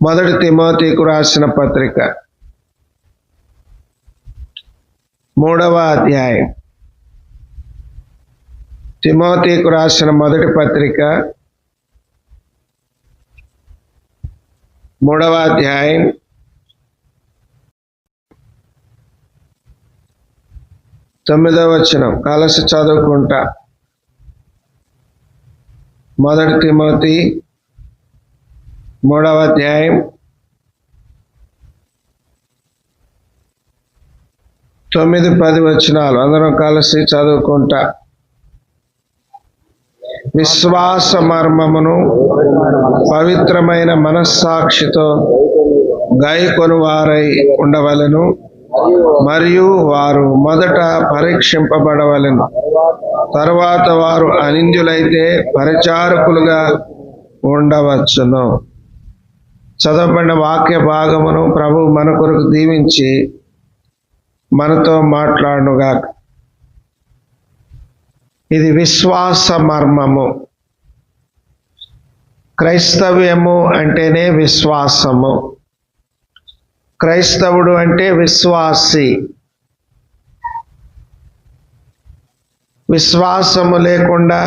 మొదటి తిమోతికు రాసిన పత్రిక 3వ అధ్యాయం. తిమోతికు రాసిన మొదటి పత్రిక 3వ అధ్యాయం 9వ వచనం కలిసి చదువుకుంటా. మొదటి తిమోతి 3వ అధ్యాయం 9-10 వచనాలు అందరం కలిసి చదువుకుంటా. విశ్వాస మర్మమును పవిత్రమైన మనస్సాక్షితో గైకొను వారై ఉండవలెను, మరియు వారు మొదట పరీక్షింపబడవలెను. తరువాత వారు అనింద్యులైతే పరిచారకులుగా ఉండవచ్చును. చదవబడిన వాక్య భాగమును ప్రభు మన కొరకు దీవించి మనతో మాట్లాడునుగాక. ఇది విశ్వాస మర్మము. క్రైస్తవ్యము అంటేనే విశ్వాసము. క్రైస్తవుడు అంటే విశ్వాసి. విశ్వాసము లేకుండా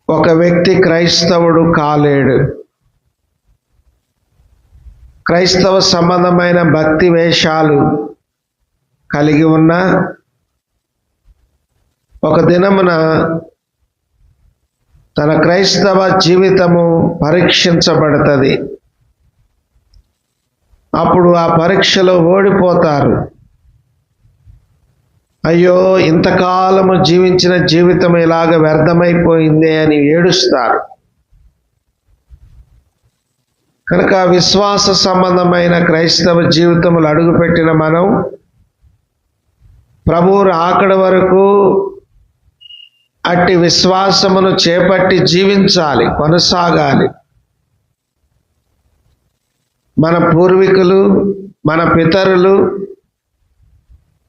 ఒక వ్యక్తి క్రైస్తవుడు కాలేడు. క్రైస్తవ సంబంధమైన భక్తి వేషాలు కలిగి ఉన్న ఒక దినమున తన క్రైస్తవ జీవితము పరీక్షించబడుతుంది. అప్పుడు ఆ పరీక్షలో ఓడిపోతారు. అయ్యో, ఇంతకాలము జీవించిన జీవితం ఇలాగ వ్యర్థమైపోయిందే అని ఏడుస్తారు. కనుక విశ్వాస సంబంధమైన క్రైస్తవ జీవితములు అడుగుపెట్టిన మనం ప్రభువు రాకడ వరకు అట్టి విశ్వాసమును చేపట్టి జీవించాలి, కొనసాగాలి. మన పూర్వీకులు, మన పితరులు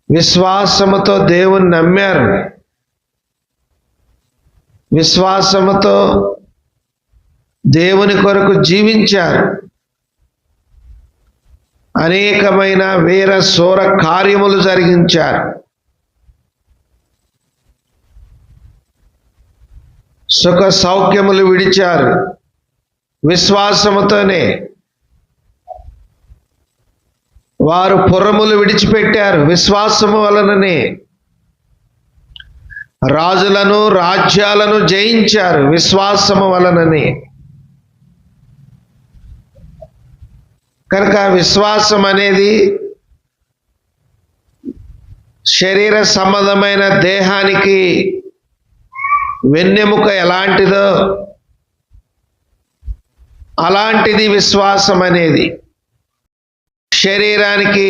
విశ్వాసముతో దేవుని నమ్మారు. విశ్వాసముతో దేవుని కొరకు జీవించారు. అనేకమైన వీర శూర కార్యములు జరిగించారు. సుఖ సౌఖ్యములు విడిచారు విశ్వాసముతోనే. వారు పురములు విడిచిపెట్టారు విశ్వాసము వలననే. రాజులను, రాజ్యాలను జయించారు విశ్వాసము వలననే. కనుక విశ్వాసం అనేది శరీర సంబంధమైన దేహానికి వెన్నెముక ఎలాంటిదో అలాంటిది విశ్వాసం అనేది. శరీరానికి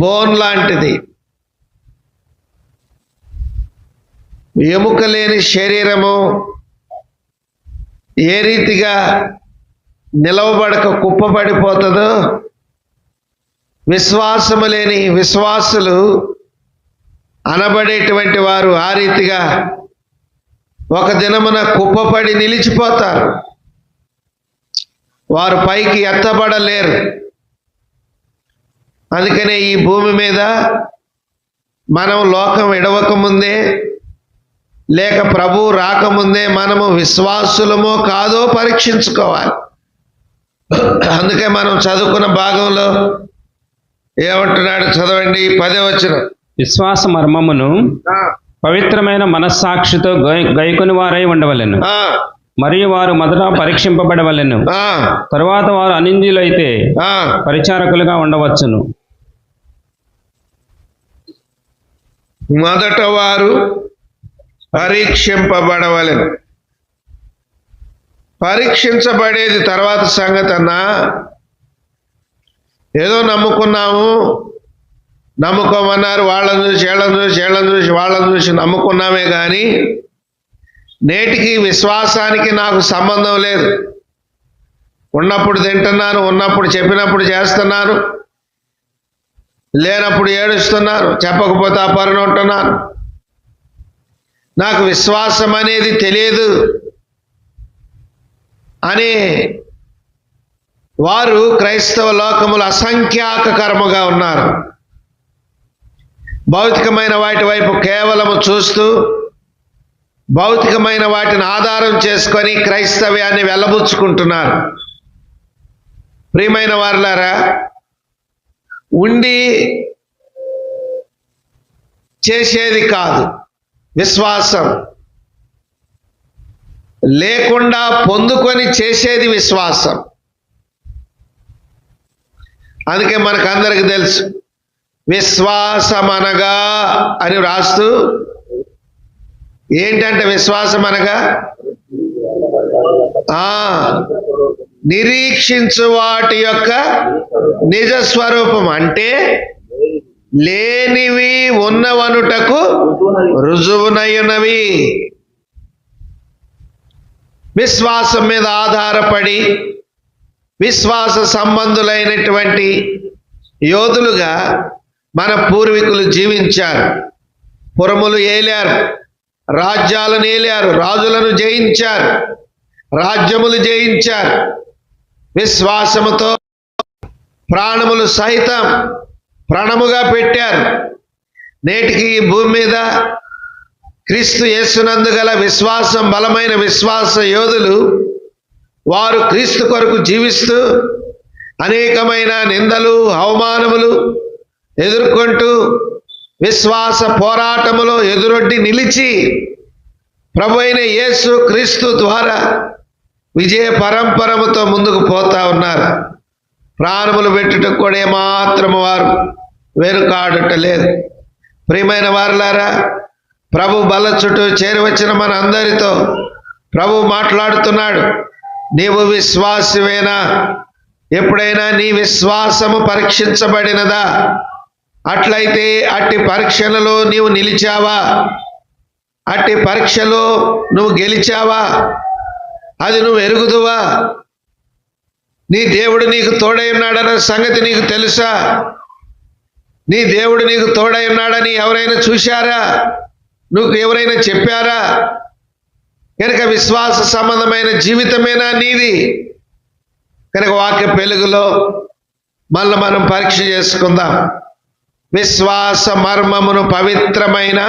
బోన్ లాంటిది. ఎముక లేని శరీరము ఏ రీతిగా నిలవబడక కుప్పబడిపోతుందో, విశ్వాసము లేని విశ్వాసులు అనబడేటువంటి వారు ఆ రీతిగా ఒక దినమున కుప్పపడి నిలిచిపోతారు. వారు పైకి ఎత్తబడలేరు. అందుకనే ఈ భూమి మీద మనం లోకం విడవకముందే లేక ప్రభువు రాకముందే మనము విశ్వాసులమో కాదో పరీక్షించుకోవాలి. అందుకే మనం చదువుకున్న భాగంలో ఏమంటున్నాడు చదవండి, 10వ వచనం. విశ్వాస మర్మమును పవిత్రమైన మనస్సాక్షితో గైకొని వారై ఉండవలెను, మరియు వారు మొదట పరీక్షింపబడవలెను. తరువాత వారు అనింద్యులైతే పరిచారకులుగా ఉండవచ్చును. మొదట వారు పరీక్షింపబడవలెను. పరీక్షించబడేది తర్వాత సంగతి అన్నా. ఏదో నమ్ముకోమన్నారు, వాళ్ళని చూసి నమ్ముకున్నామే కానీ నేటికి విశ్వాసానికి నాకు సంబంధం లేదు. ఉన్నప్పుడు తింటున్నాను, ఉన్నప్పుడు చెప్పినప్పుడు చేస్తున్నాను, లేనప్పుడు ఏడుస్తున్నాను, చెప్పకపోతే అపరణ ఉంటున్నాను. నాకు విశ్వాసం అనేది తెలియదు. అనే వారు క్రైస్తవ లోకములు అసంఖ్యాకరముగా ఉన్నారు. భౌతికమైన వాటి వైపు కేవలము చూస్తూ భౌతికమైన వాటిని ఆధారం చేసుకొని క్రైస్తవ్యాన్ని వెళ్ళబుచ్చుకుంటున్నారు. ప్రియమైన వారులారా, ఉండి చేసేది కాదు విశ్వాసం, లేకుండా పొందుకొని చేసేది విశ్వాసం. అందుకే మనకందరికి తెలుసు, విశ్వాసం అనగా అని రాస్తూ, ఏంటంటే విశ్వాసం అనగా నిరీక్షించు వాటి యొక్క నిజ స్వరూపం, అంటే లేనివి ఉన్నవనుటకు రుజువునయున్నవి. విశ్వాసం మీద ఆధారపడి విశ్వాస సంబంధులైనటువంటి యోధులుగా మన పూర్వీకులు జీవించారు. పురములు ఏలారు, రాజ్యాలను ఏలారు, రాజులను జయించారు, రాజ్యములు జయించారు. విశ్వాసముతో ప్రాణములు సహితం ప్రాణముగా పెట్టారు. నేటికి ఈ భూమి మీద క్రీస్తు యేసునందు గల విశ్వాసం, బలమైన విశ్వాస యోధులు, వారు క్రీస్తు కొరకు జీవిస్తూ అనేకమైన నిందలు, అవమానములు ఎదుర్కొంటూ విశ్వాస పోరాటములో ఎదురొడ్డి నిలిచి ప్రభు అయిన యేసు క్రీస్తు ద్వారా విజయ పరంపరముతో ముందుకు పోతా ఉన్నారు. ప్రాణములు పెట్టుటకు కూడా ఏమాత్రము వారు వెనుకాడట లేదు. ప్రియమైన వారులారా, ప్రభు బల్ల చుట్టూ చేరివచ్చిన మన అందరితో ప్రభు మాట్లాడుతున్నాడు. నీవు విశ్వాసమేనా? ఎప్పుడైనా నీ విశ్వాసము పరీక్షించబడినదా? అట్లయితే అట్టి పరీక్షలలో నీవు నిలిచావా? అట్టి పరీక్షలో నువ్వు గెలిచావా? అది నువ్వు ఎరుగుదువా? నీ దేవుడు నీకు తోడై ఉన్నాడన్న సంగతి నీకు తెలుసా? నీ దేవుడు నీకు తోడై ఉన్నాడని ఎవరైనా చూశారా? నువ్వు ఎవరైనా చెప్పారా? కనుక విశ్వాస సంబంధమైన జీవితమేనా నీది? కనుక వాక్య వెలుగులో మళ్ళీ మనం పరీక్ష చేసుకుందాం. విశ్వాస మర్మమును పవిత్రమైన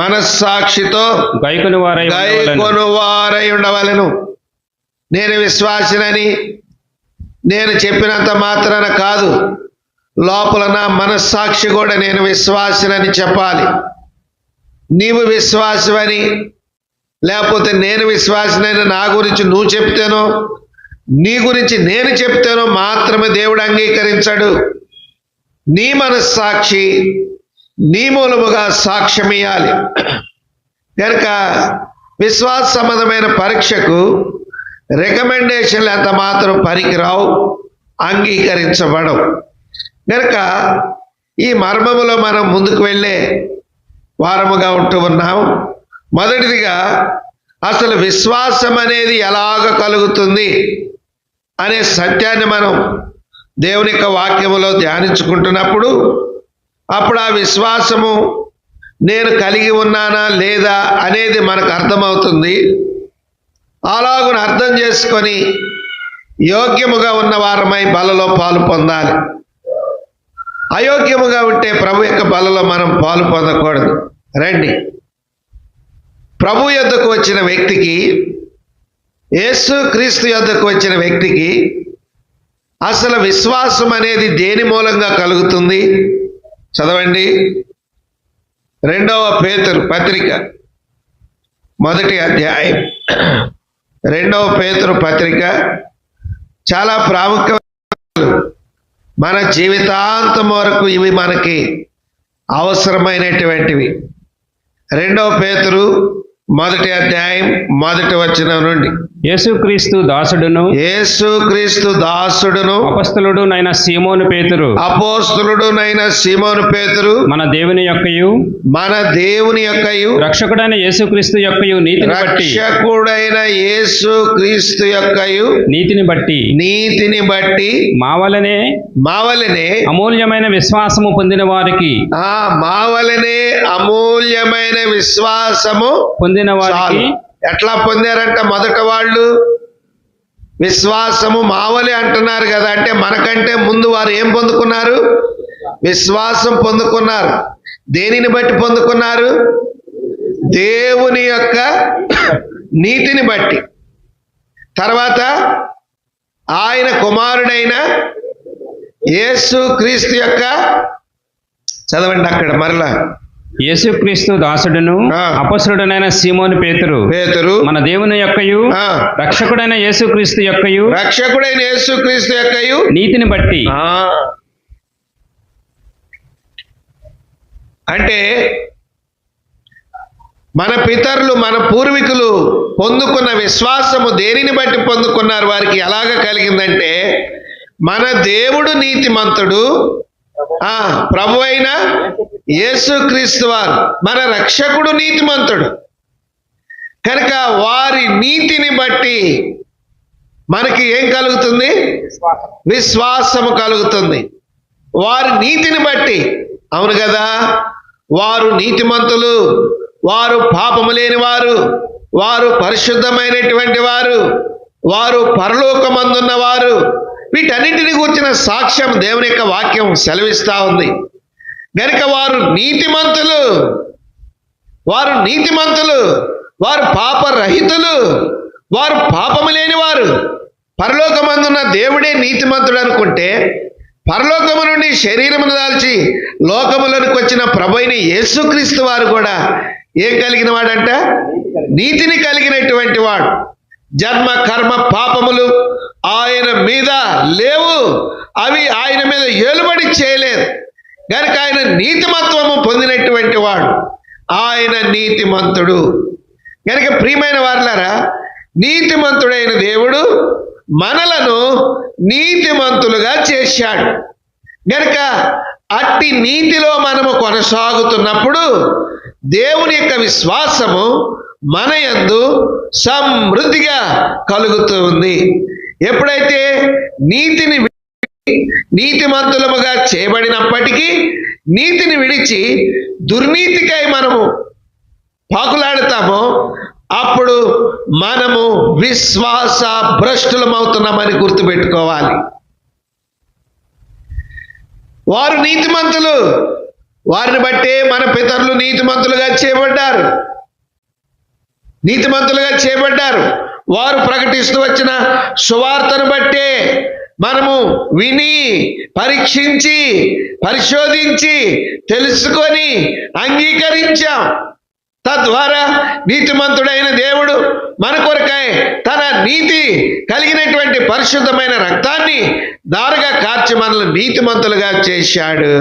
మనస్సాక్షితో గైకొను వారై ఉండవలెను. నేను విశ్వాసినని నేను చెప్పినంత మాత్రాన కాదు, లోపల నా మనస్సాక్షి కూడా నేను విశ్వాసినని చెప్పాలి. నీవు విశ్వాసమని, లేకపోతే నేను విశ్వాసినని నా గురించి నువ్వు చెప్తేనో, నీ గురించి నేను చెప్తేనో మాత్రమే దేవుడు అంగీకరించాడు. నీ మనస్సాక్షి నీ మూలముగా సాక్ష్యం ఇయ్యాలి. కనుక విశ్వాస సంబంధమైన పరీక్షకు రికమెండేషన్లు ఎంత మాత్రం పనికిరావు, అంగీకరించబడవు. కనుక ఈ మర్మములో మనం ముందుకు వెళ్ళే వారముగా ఉంటూ ఉన్నాం. మొదటిదిగా అసలు విశ్వాసం అనేది ఎలాగ కలుగుతుంది అనే సత్యాన్ని మనం దేవుని యొక్క వాక్యములో ధ్యానించుకుంటున్నప్పుడు, అప్పుడు ఆ విశ్వాసము నేను కలిగి ఉన్నానా లేదా అనేది మనకు అర్థమవుతుంది. అలాగున అర్థం చేసుకొని యోగ్యముగా ఉన్న వారమై బలలో పాలు పొందాలి. అయోగ్యముగా ఉంటే ప్రభు యొక్క బలలో మనం పాలు పొందకూడదు. రండి, ప్రభు యొద్దకు వచ్చిన వ్యక్తికి, యేసు క్రీస్తు యొద్దకు వచ్చిన వ్యక్తికి అసలు విశ్వాసం అనేది దేని మూలంగా కలుగుతుంది? చదవండి, 2వ పేతురు పత్రిక 1వ అధ్యాయం. 2వ పేతురు పత్రిక చాలా ప్రాముఖ్యమైన, మన జీవితాంతం వరకు ఇవి మనకి అవసరమైనటువంటివి. 2వ పేతురు 1వ అధ్యాయం 1వ వచనం నుండి. యేసుక్రీస్తు దాసుడును అపోస్తలుడునైన సీమోను పేతురు మన దేవుని యొక్కయు రక్షకుడైన యేసుక్రీస్తు యొక్కయు నీతిని బట్టి మా వలనే అమూల్యమైన విశ్వాసము పొందిన వారికి ఎట్లా పొందారంట? మొదట వాళ్ళు విశ్వాసము మావలి అంటున్నారు కదా, అంటే మనకంటే ముందు వారు ఏం పొందుకున్నారు? విశ్వాసం పొందుకున్నారు. దేనిని బట్టి పొందుకున్నారు? దేవుని యొక్క నీతిని బట్టి. తర్వాత ఆయన కుమారుడైన యేసు క్రీస్తు యొక్క, చదవండి అక్కడ మరలా, యేసుక్రీస్తు దాసుడును అపొస్తలుడైన సీమోను పేతురు మన దేవుని యొక్కయు రక్షకుడైన యేసుక్రీస్తు యొక్కయు నీతిని బట్టి. అంటే మన పితరులు, మన పూర్వీకులు పొందుకున్న విశ్వాసము దేనిని బట్టి పొందుకున్నారు? వారికి ఎలాగ కలిగిందంటే, మన దేవుడు నీతిమంతుడు, ప్రభు అయిన యేసుక్రీస్తు వారు మన రక్షకుడు నీతిమంతుడు కనుక వారి నీతిని బట్టి మనకి ఏం కలుగుతుంది? విశ్వాసము కలుగుతుంది. వారి నీతిని బట్టి. అవును కదా, వారు నీతిమంతులు, వారు పాపము లేని వారు, వారు పరిశుద్ధమైనటువంటి వారు, వారు పరలోకమందున్న వారు. వీటన్నింటిని కూర్చిన సాక్ష్యం దేవుని యొక్క వాక్యం సెలవిస్తా ఉంది. గనుక వారు నీతిమంతులు, వారు నీతిమంతులు, వారు పాపరహితులు, వారు పాపము లేని వారు. పరలోకమందున్న దేవుడే నీతిమంతుడు అనుకుంటే, పరలోకము నుండి శరీరమును దాల్చి లోకములోనికి వచ్చిన ప్రభువైన యేసుక్రీస్తు వారు కూడా ఏం కలిగిన వాడంట? నీతిని కలిగినటువంటి వాడు. జన్మ కర్మ పాపములు ఆయన మీద లేవు, అవి ఆయన మీద ఏలుబడి చేయలేదు. కనుక ఆయన నీతిమత్వము పొందినటువంటి వాడు, ఆయన నీతిమంతుడు. కనుక ప్రియమైన వారులారా, నీతిమంతుడైన దేవుడు మనలను నీతిమంతులుగా చేశాడు. గనుక అట్టి నీతిలో మనము కొనసాగుతున్నప్పుడు దేవుని యొక్క విశ్వాసము మన యందు సమృద్ధిగా కలుగుతూ ఉంది. ఎప్పుడైతే నీతిమంతులముగా చేయబడినప్పటికీ నీతిని విడిచి దుర్నీతికై మనము పాకులాడుతామో అప్పుడు మనము విశ్వాస భ్రష్టులమవుతున్నామని గుర్తుపెట్టుకోవాలి. వారు నీతిమంతులు, వారిని బట్టే మన పితరులు నీతిమంతులుగా చేయబడ్డారు. నీతిమంతులుగా చేయబడ్డారు. వారు ప్రకటిస్తూ వచ్చిన సువార్తను బట్టే మనము విని, పరీక్షించి, పరిశోధించి, తెలుసుకొని అంగీకరించాం. తద్వారా నీతిమంతుడైన దేవుడు మన కొరకై తన నీతి కలిగినటువంటి పరిశుద్ధమైన రక్తాన్ని దారుగా కార్చి మనల్ని నీతిమంతులుగా చేశాడు.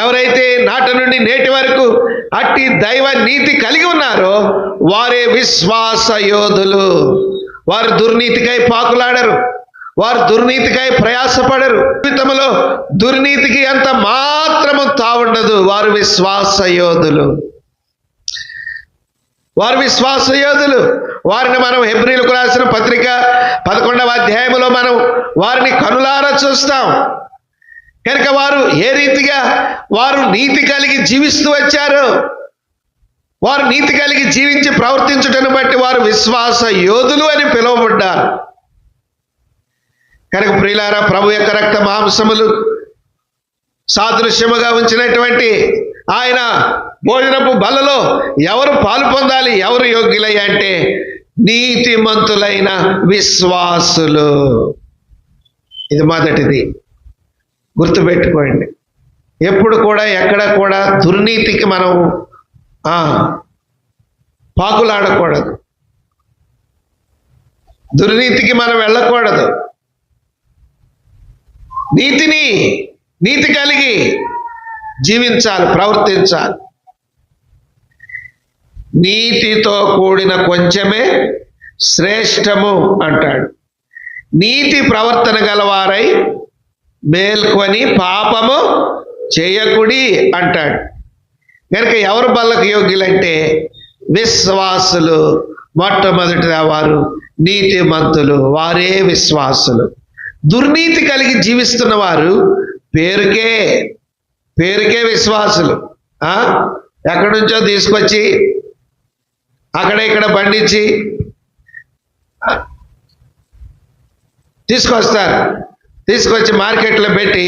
ఎవరైతే నాటి నుండి నేటి వరకు అట్టి దైవ నీతి కలిగి ఉన్నారో వారే విశ్వాస యోధులు. వారు దుర్నీతికై పాకులాడరు, వారు దుర్నీతికై ప్రయాసపడరు. జీవితంలో దుర్నీతికి అంత మాత్రము తావుండదు. వారు విశ్వాస యోధులు, వారు విశ్వాస యోధులు. వారిని మనం హెబ్రీలకు రాసిన పత్రిక 11వ అధ్యాయంలో మనం వారిని కనులారా చూస్తాం. కనుక వారు ఏ రీతిగా వారు నీతి కలిగి జీవిస్తూ వచ్చారు, వారు నీతి కలిగి జీవించి ప్రవర్తించుటను బట్టి వారు విశ్వాస యోధులు అని పిలువబడ్డారు. కనుక ప్రియులారా, ప్రభు యొక్క రక్త మాంసములు సాదృశ్యముగా ఉంచినటువంటి ఆయన భోజనపు బలలో ఎవరు పాలు పొందాలి, ఎవరు యోగ్యులయ్యా అంటే నీతిమంతులైన విశ్వాసులు. ఇది మొదటిది గుర్తుపెట్టుకోండి. ఎప్పుడు కూడా ఎక్కడ కూడా దుర్నీతికి మనం పాకులాడకూడదు, దుర్నీతికి మనం వెళ్ళకూడదు. నీతి కలిగి జీవించాలి, ప్రవర్తించాలి. నీతితో కూడిన కొంచెమే శ్రేష్టము అంటాడు. నీతి ప్రవర్తన గలవారై మేల్కొని పాపము చేయకుడి అంటాడు. కనుక ఎవరు బల్లకు యోగ్యులంటే విశ్వాసులు. మొట్టమొదటిగా వారు నీతిమంతులు, వారే విశ్వాసులు. దుర్నీతి కలిగి జీవిస్తున్న వారు పేరుకే విశ్వాసులు. ఎక్కడి నుంచో తీసుకొచ్చి అక్కడ ఇక్కడ పండించి తీసుకొస్తారు. తీసుకొచ్చి మార్కెట్లో పెట్టి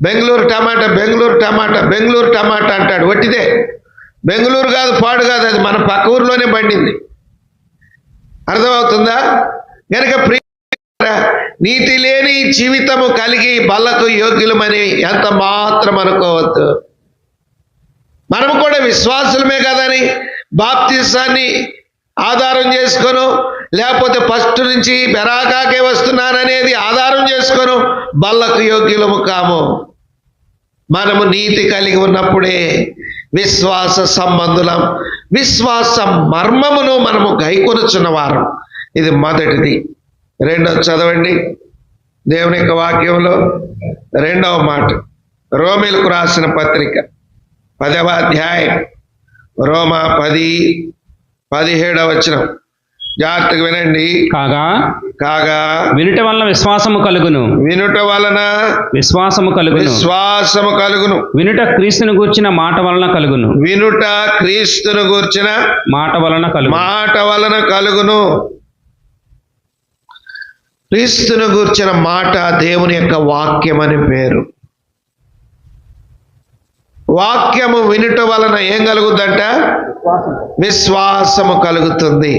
బెంగళూరు టమాటా, బెంగళూరు టమాటా, బెంగళూరు టమాటా అంటాడు. వట్టిదే, బెంగళూరు కాదు, పాడు కాదు, అది మన పక్క ఊరిలోనే పండింది. అర్థమవుతుందా? కనుక నీతి లేని జీవితము కలిగి బల్లకు యోగ్యులమని ఎంత మాత్రం అనుకోవద్దు. మనము కూడా విశ్వాసులమే కదని బాప్తిసాన్ని ఆధారం చేసుకోను, లేకపోతే ఫస్ట్ నుంచి బెరాకాకే వస్తున్నాననేది ఆధారం చేసుకోను బల్లకు యోగ్యులము కాము. మనము నీతి కలిగి ఉన్నప్పుడే విశ్వాస సంబంధులం, విశ్వాస మర్మమును మనము గైకొనుచున్న వారం. ఇది మొదటిది. రెండోది చదవండి, దేవుని యొక్క వాక్యంలో 2వ మాట, రోమీలకు రాసిన పత్రిక 10వ అధ్యాయం, రోమా 10:17 వచనం. జాగ్రత్తగా వినండి. కాగా వినుట వలన విశ్వాసము కలుగును, వినుట వలన విశ్వాసము కలుగును. వినుట క్రీస్తును గూర్చిన మాట వలన కలుగును, వినుట క్రీస్తును గూర్చిన మాట వలన కలుగును. క్రీస్తును గూర్చిన మాట దేవుని యొక్క వాక్యం అని పేరు. వాక్యము వినుట వలన ఏం కలుగుద్దంట? విశ్వాసము కలుగుతుంది.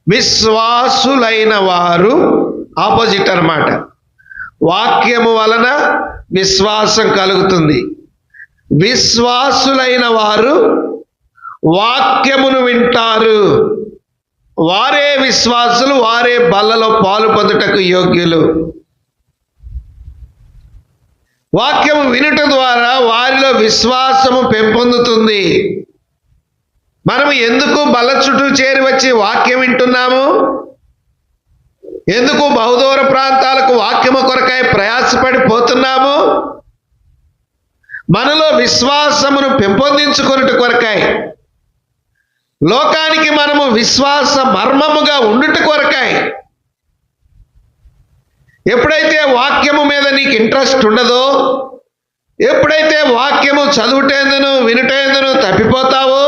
విశ్వాసులైన వారు ఆపోజిట్ అన్నమాట. వాక్యము వలన విశ్వాసం కలుగుతుంది. విశ్వాసులైన వారు వాక్యమును వింటారు. వారే విశ్వాసులు, వారే బల్లలో పాలు పొందుటకు యోగ్యులు. వాక్యము వినుట ద్వారా వారిలో విశ్వాసము పెంపొందుతుంది. మనము ఎందుకు బల్ల చుట్టూ చేరి వచ్చి వాక్యం వింటున్నాము? ఎందుకు బహుదూర ప్రాంతాలకు వాక్యము కొరకై ప్రయాసపడిపోతున్నాము? మనలో విశ్వాసమును పెంపొందించుకొనుట కొరకై, లోకానికి మనము విశ్వాస మర్మముగా ఉండుట కొరకై. ఎప్పుడైతే వాక్యము మీద నీకు ఇంట్రెస్ట్ ఉండదో, ఎప్పుడైతే వాక్యము చదువుటేందును వినుటేందును తప్పిపోతావో,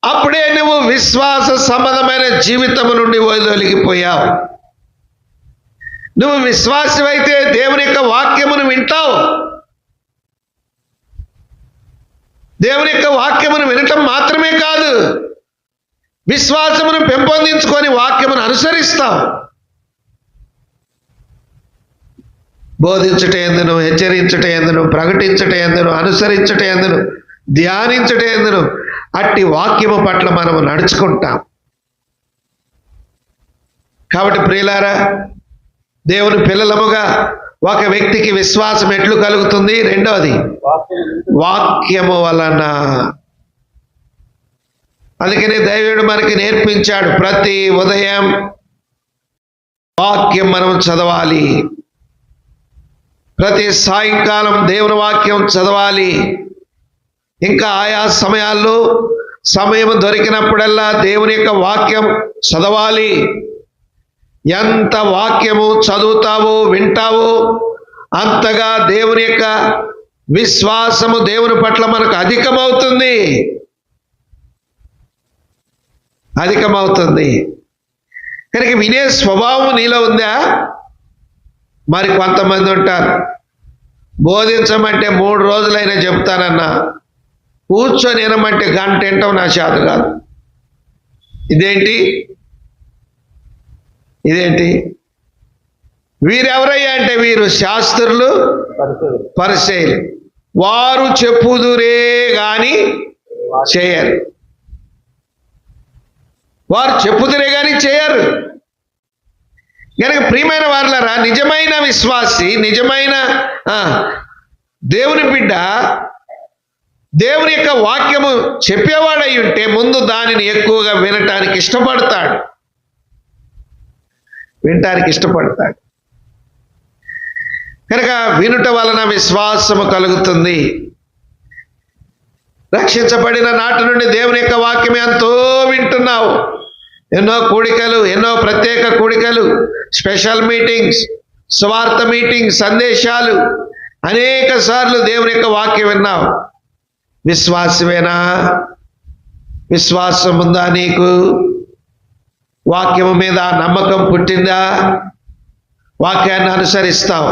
అప్పుడే నువ్వు విశ్వాస సంబంధమైన జీవితము నుండి వైదొలిగిపోయావు. నువ్వు విశ్వాసమైతే దేవుని యొక్క వాక్యమును వింటావు. దేవుని యొక్క వాక్యమును వినటం మాత్రమే కాదు, విశ్వాసమును పెంపొందించుకొని వాక్యమును అనుసరిస్తావు. బోధించుట ఎందును, హెచ్చరించుట ఎందును, ప్రకటించుట ఎందును, అనుసరించుట ఎందును, ధ్యానించుట ఎందును అట్టి వాక్యము పట్ల మనము నడుచుకుంటాం. కాబట్టి ప్రియులారా, దేవుని పిల్లలముగా ఒక వ్యక్తికి విశ్వాసం ఎట్లు కలుగుతుంది? రెండవది వాక్యము వలన. అందుకనే దైవుడు మనకి నేర్పించాడు, ప్రతి ఉదయం వాక్యం మనం చదవాలి, ప్రతి సాయంకాలం దేవుని వాక్యం చదవాలి. ఇంకా ఆయా సమయాల్లో సమయం దొరికినప్పుడల్లా దేవుని యొక్క వాక్యం చదవాలి. ఎంత వాక్యము చదువుతావో వింటావో అంతగా దేవుని యొక్క విశ్వాసము దేవుని పట్ల మనకు అధికమవుతుంది. కనుక వినే స్వభావం నీలో ఉందా? మరి కొంతమంది ఉంటారు, బోధించమంటే 3 రోజులైనా చెప్తానన్నా, కూర్చొని వినమంటే గంట వింటాం నా చేత కాదు. ఇదేంటి? వీరెవరయ్యా అంటే వీరు శాస్త్రులు, పరిసయ్యులు. వారు చెప్పుదురే గాని చేయరు. వారు చెప్పుదురే గాని చేయరు. కనుక ప్రియమైన వారలారా, నిజమైన విశ్వాసి, నిజమైన దేవుని బిడ్డ దేవుని యొక్క వాక్యము చెప్పేవాడై ఉంటే ముందు దానిని ఎక్కువగా వినటానికి ఇష్టపడతాడు. కనుక వినుట వలన విశ్వాసము కలుగుతుంది. రక్షించబడిన నాటి నుండి దేవుని యొక్క వాక్యం ఎంతో వింటున్నావు. ఎన్నో కూడికలు, ఎన్నో ప్రత్యేక కూడికలు, స్పెషల్ మీటింగ్స్, స్వార్థ మీటింగ్స్, సందేశాలు, అనేక సార్లు దేవుని యొక్క వాక్యం విన్నావు. విశ్వాసమేనా? విశ్వాసం ఉందా నీకు? వాక్యము మీద నమ్మకం పుట్టిందా? వాక్యాన్ని అనుసరిస్తాం,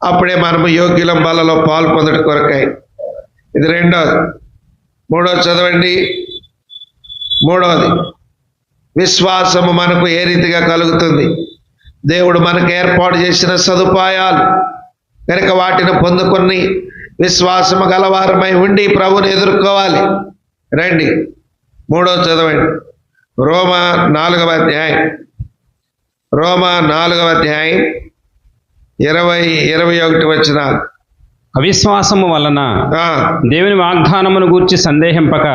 అప్పుడే మనము యోగ్యులం బలలో పాలు పొందడం కొరకై. ఇది రెండోది. మూడోది చదవండి. మూడోది, విశ్వాసము మనకు ఏ రీతిగా కలుగుతుంది? దేవుడు మనకు ఏర్పాటు చేసిన సదుపాయాలు కనుక వాటిని పొందుకొని విశ్వాసము గలవారమై ఉండి ప్రభుని ఎదుర్కోవాలి. రండి, మూడోది చదవండి. రోమా 4వ అధ్యాయం 20-21 వచనాలు. అవిశ్వాసము వలన దేవుని వాగ్దానమును గూర్చి సందేహింపక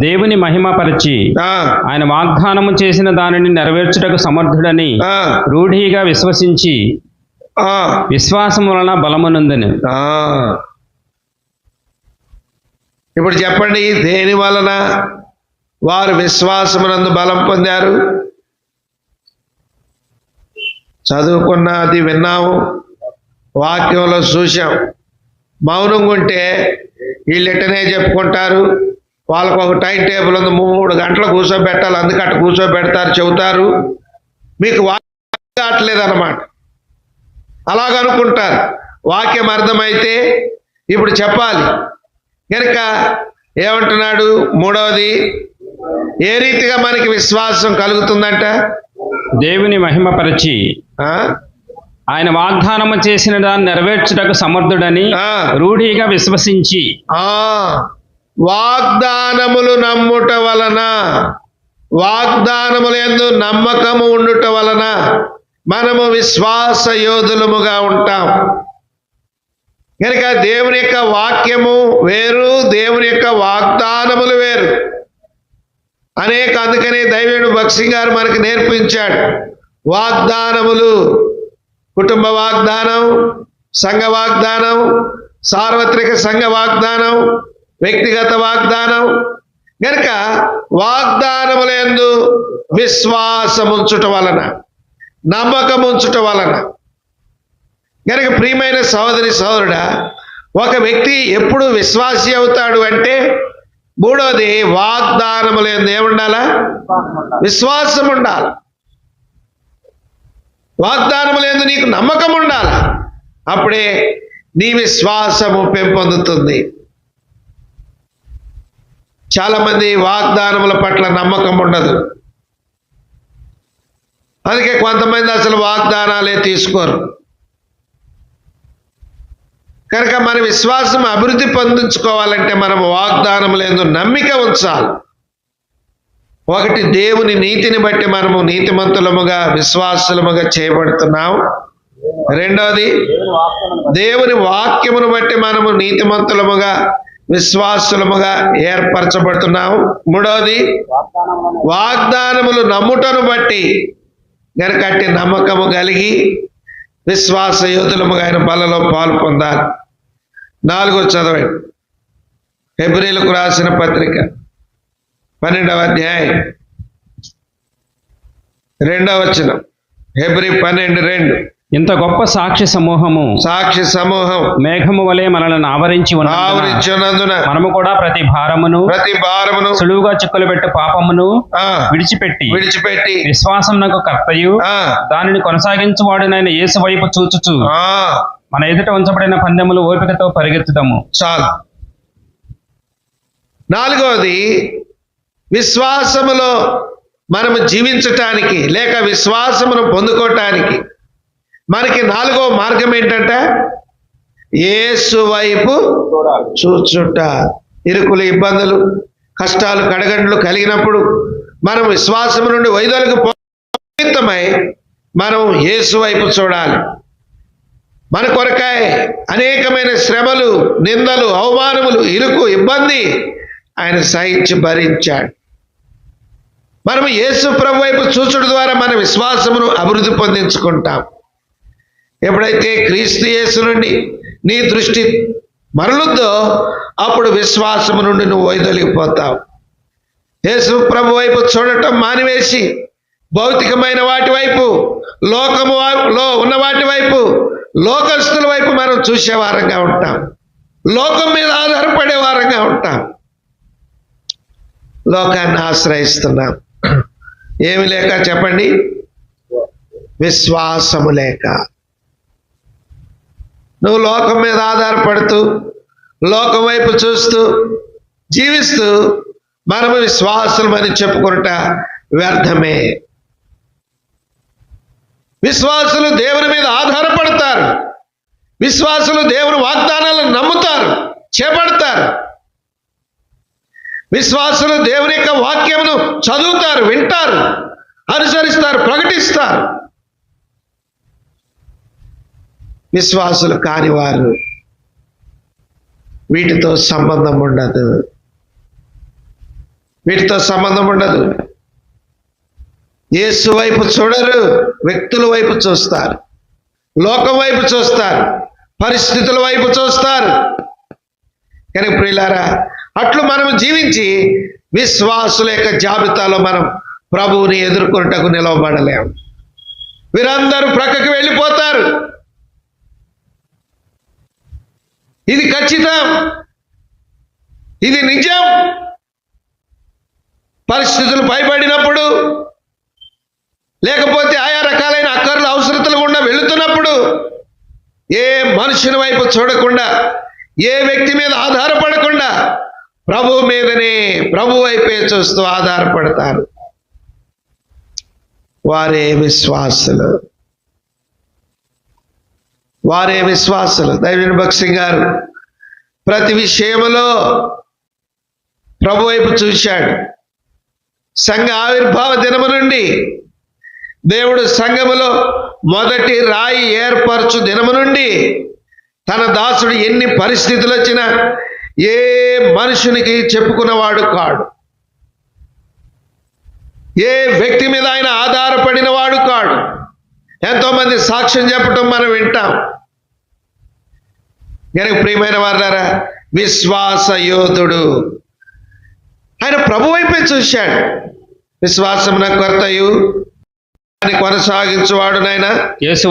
దేవుని మహిమపరిచి ఆయన వాగ్దానము చేసిన దానిని నెరవేర్చుటకు సమర్థుడని రూఢిగా విశ్వసించి విశ్వాసము వలన బలమునందెను. ఇప్పుడు చెప్పండి, దేని వలన వారు విశ్వాసమునందు బలం పొందారు? చదువుకున్నది విన్నాము, వాక్యంలో చూశాం. మౌనంగా ఉంటే వీళ్ళెట్టనే చెప్పుకుంటారు. వాళ్ళకు ఒక టైం టేబుల్ ఉంది, 3 గంటలు కూర్చోబెట్టాలి, అందుకే అట్లా కూర్చోబెడతారు, చెబుతారు. మీకు వాక్యం కావట్లేదన్నమాట, అలాగనుకుంటారు. వాక్యం అర్థమైతే ఇప్పుడు చెప్పాలి కనుక ఏమంటున్నాడు? మూడవది, ఏ రీతిగా మనకి విశ్వాసం కలుగుతుందంట? దేవుని మహిమపరిచి ఆయన వాగ్దానము చేసిన దాన్ని నెరవేర్చుటకు సమర్థుడని రూఢిగా విశ్వసించి. వాగ్దానములు నమ్ముట వలన, వాగ్దానముల యందు నమ్మకము ఉండుట వలన మనము విశ్వాస యోధులముగా ఉంటాం. కనుక దేవుని యొక్క వాక్యము వేరు, దేవుని యొక్క వాగ్దానములు వేరు. అందుకనే దైవేడు భక్సి గారు మనకు నేర్పించాడు. వాగ్దానములు, కుటుంబ వాగ్దానం, సంఘ వాగ్దానం, సార్వత్రిక సంఘ వాగ్దానం, వ్యక్తిగత వాగ్దానం. కనుక వాగ్దానముల యందు విశ్వాసముంచుట వలన, నమ్మకముంచుట వలన. కనుక ప్రియమైన సహోదరి సహోదరుడా, ఒక వ్యక్తి ఎప్పుడు విశ్వాసి అవుతాడు అంటే, మూడోది వాగ్దానముల యందు ఏముండాలా? విశ్వాసం ఉండాలి. వాగ్దానముల యందు నీకు నమ్మకం ఉండాలి. అప్పుడే నీ విశ్వాసము పెంపొందుతుంది. చాలామంది వాగ్దానముల పట్ల నమ్మకం ఉండదు. అందుకే కొంతమంది అసలు వాగ్దానాలే తీసుకోరు. కనుక మన విశ్వాసం అభివృద్ధి పొందించుకోవాలంటే మనం వాగ్దానముల యందు నమ్మిక ఉంచాలి. ఒకటి, దేవుని నీతిని బట్టి మనము నీతిమంతులముగా, విశ్వాసులముగా చేయబడుతున్నాం. రెండవది, దేవుని వాక్యమును బట్టి మనము నీతిమంతులముగా, విశ్వాసులముగా ఏర్పరచబడుతున్నాము. మూడవది, వాగ్దానములు నమ్ముటను బట్టి గనుక అట్టి నమ్మకము కలిగి విశ్వాస యోధులముగా ఆయన బలలో పాలు పొందాలి. 4వ చదవండి. హెబ్రీలకు రాసిన పత్రిక 12వ అధ్యాయం 2వ వచనం. హెబ్రీ 12:2. ఇంత గొప్ప సాక్షి సమూహం మేఘము వలె మనల్ని ఆవరించినందున మనము కూడా ప్రతి భారమును సులువుగా చిక్కులు పెట్టు పాపమును విడిచిపెట్టి విశ్వాసమునకు కర్తయు దానిని కొనసాగించువాడునైన యేసు వైపు చూచుచు మన ఎదుట ఉంచబడిన పందెములు ఓపికతో పరిగెత్తుదాము. చాలు. 4వది, విశ్వాసములో మనము జీవించటానికి లేక విశ్వాసమును పొందుకోవటానికి మనకి 4వ మార్గం ఏంటంటే యేసు వైపు చూచుట. ఇరుకులు, ఇబ్బందులు, కష్టాలు, కడగండ్లు కలిగినప్పుడు మనం విశ్వాసము నుండి వైదొలగిపోయి మనం యేసు వైపు చూడాలి. మన కొరకై అనేకమైన శ్రమలు, నిందలు, అవమానములు, ఇరుకు, ఇబ్బంది ఆయన సహించి భరించాడు. మనము యేసు ప్రభు వైపు చూచుట ద్వారా మన విశ్వాసమును అభివృద్ధి పొందించుకుంటాం. ఎప్పుడైతే క్రీస్తు యేసు నుండి నీ దృష్టి మరలుద్దో అప్పుడు విశ్వాసము నుండి నువ్వు వైదొలిగిపోతావు. యేసు ప్రభు వైపు చూడటం మానివేసి భౌతికమైన వాటి వైపు, లోకములో ఉన్న వాటి వైపు, లోకస్తుల వైపు మనం చూసే వారంగా ఉంటాం. లోకం మీద ఆధారపడే వారంగా ఉంటాం. లోకాన్ని ఆశ్రయిస్తున్నాం. ఏమి లేక చెప్పండి? విశ్వాసము లేక. నువ్వు లోకం మీద ఆధారపడుతూ లోకం వైపు చూస్తూ జీవిస్తూ మనము విశ్వాసులమని చెప్పుకుంట వ్యర్థమే. విశ్వాసులు దేవుని మీద ఆధారపడతారు. విశ్వాసులు దేవుని వాగ్దానాలను నమ్ముతారు, చేపడతారు. విశ్వాసులు దేవుని యొక్క వాక్యమును చదువుతారు, వింటారు, అనుసరిస్తారు, ప్రకటిస్తారు. విశ్వాసులు కానివారు వీటితో సంబంధం ఉండదు. వీటితో సంబంధం ఉండదు. యేసు వైపు చూడరు, వ్యక్తుల వైపు చూస్తారు, లోకం వైపు చూస్తారు, పరిస్థితుల వైపు చూస్తారు. కనుక ప్రియులారా, అట్లు మనం జీవించి విశ్వాసుల యొక్క జాబితాలో మనం ప్రభువుని ఎదుర్కొనుటకు నిలవబడలేము. వీరందరూ ప్రక్కకి వెళ్ళిపోతారు. ఇది ఖచ్చితం, ఇది నిజం. పరిస్థితులు పైబడినప్పుడు, లేకపోతే ఆయా రకాలైన అక్కర్లు అవసరతలు గుండా వెళుతున్నప్పుడు ఏ మనుషుని వైపు చూడకుండా, ఏ వ్యక్తి మీద ఆధారపడకుండా ప్రభు మీదనే, ప్రభు వైపే చూస్తూ ఆధారపడతారు. వారే విశ్వాసులు, వారే విశ్వాసులు. దైవజన భక్సింగ్ గారు ప్రతి విషయంలో ప్రభు వైపు చూశాడు. సంఘ ఆవిర్భావ దినము నుండి, దేవుడు సంఘములో మొదటి రాయి ఏర్పరచు దినము నుండి, తన దాసుడు ఎన్ని పరిస్థితులు వచ్చినా ఏ మనుషునికి చెప్పుకున్నవాడు కాడు. ఏ వ్యక్తి మీద ఆయన ఆధారపడిన వాడు కాడు. ఎంతోమంది సాక్ష్యం చెప్పటం మనం వింటాం. కనుక ప్రియమైన వారులారా, విశ్వాస యోధుడు ఆయన ప్రభు వైపే చూశాడు. విశ్వాసమున కర్తయు కొనసాగించువాడు నాయన యేసు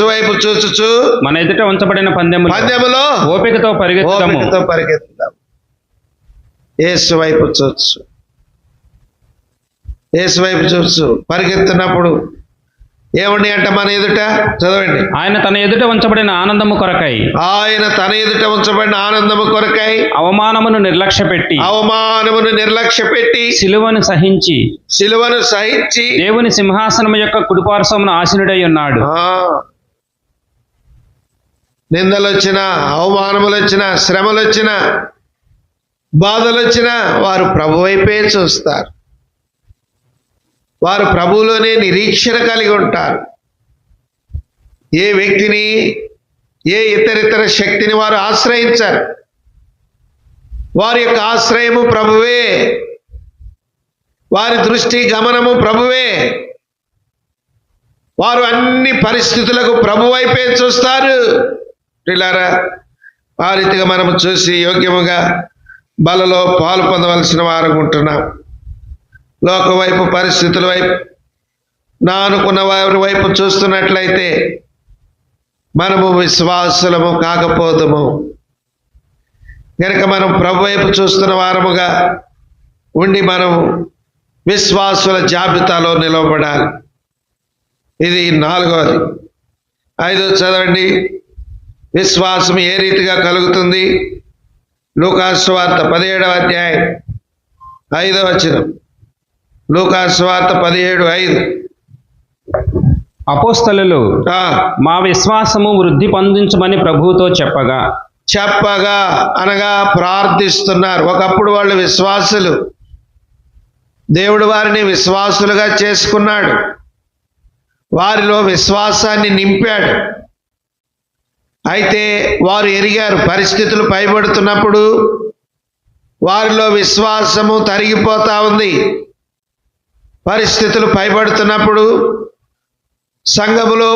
వైపు చూచుచు మన ఎదుట ఉంచబడిన పందెములో ఓపికతో పరిగెత్తుదాము. యేసు వైపు చూచు, యేసు వైపు చూచు పరిగెత్తున్నప్పుడు ఏమండి అంట మన ఎదుట? చదవండి. ఆయన తన ఎదుట ఉంచబడిన ఆనందము కొరకై, ఆయన తన ఎదుట ఉంచబడిన ఆనందము కొరకై అవమానమును నిర్లక్ష్య పెట్టి సిలువను సహించి దేవుని సింహాసనము యొక్క కుడిపార్శ్వమున ఆసీనుడై ఉన్నాడు. నిందలు వచ్చినా, అవమానములు వచ్చినా, శ్రమలు వచ్చినా, బాధలు వచ్చినా వారు ప్రభు వైపే చూస్తారు. వారు ప్రభువులోనే నిరీక్షణ కలిగి ఉంటారు. ఏ వ్యక్తిని, ఏ ఇతరితర శక్తిని వారు ఆశ్రయించారు. వారి యొక్క ఆశ్రయము ప్రభువే, వారి దృష్టి గమనము ప్రభువే. వారు అన్ని పరిస్థితులకు ప్రభు వైపే చూస్తారు. పిల్లారా, ఆ రీతిగా మనము చూసి యోగ్యముగా బలలో పాలు పొందవలసిన వారు ఉంటున్నాం. లోక వైపు, పరిస్థితుల వైపు, నా అనుకున్న వారి వైపు చూస్తున్నట్లయితే మనము విశ్వాసులము కాకపోదుము. కనుక మనం ప్రభు వైపు చూస్తున్న వారముగా ఉండి మనం విశ్వాసుల జాబితాలో నిలవబడాలి. ఇది 4వది. 5వ చదవండి. విశ్వాసం ఏ రీతిగా కలుగుతుంది? లూకాసు వార్త 17వ అధ్యాయం 5వ వచనం. లూకాసు వార్త 17:5. అపోస్తలులు మా విశ్వాసము వృద్ధి పొందించమని ప్రభువుతో చెప్పగా అనగా ప్రార్థిస్తున్నారు. ఒకప్పుడు వాళ్ళు విశ్వాసులు, దేవుడు వారిని విశ్వాసులుగా చేసుకున్నాడు, వారిలో విశ్వాసాన్ని నింపాడు. అయితే వారు ఎరిగారు, పరిస్థితులు పైబడుతున్నప్పుడు వారిలో విశ్వాసము తరిగిపోతా ఉంది. పరిస్థితులు పైబడుతున్నప్పుడు సంఘములో,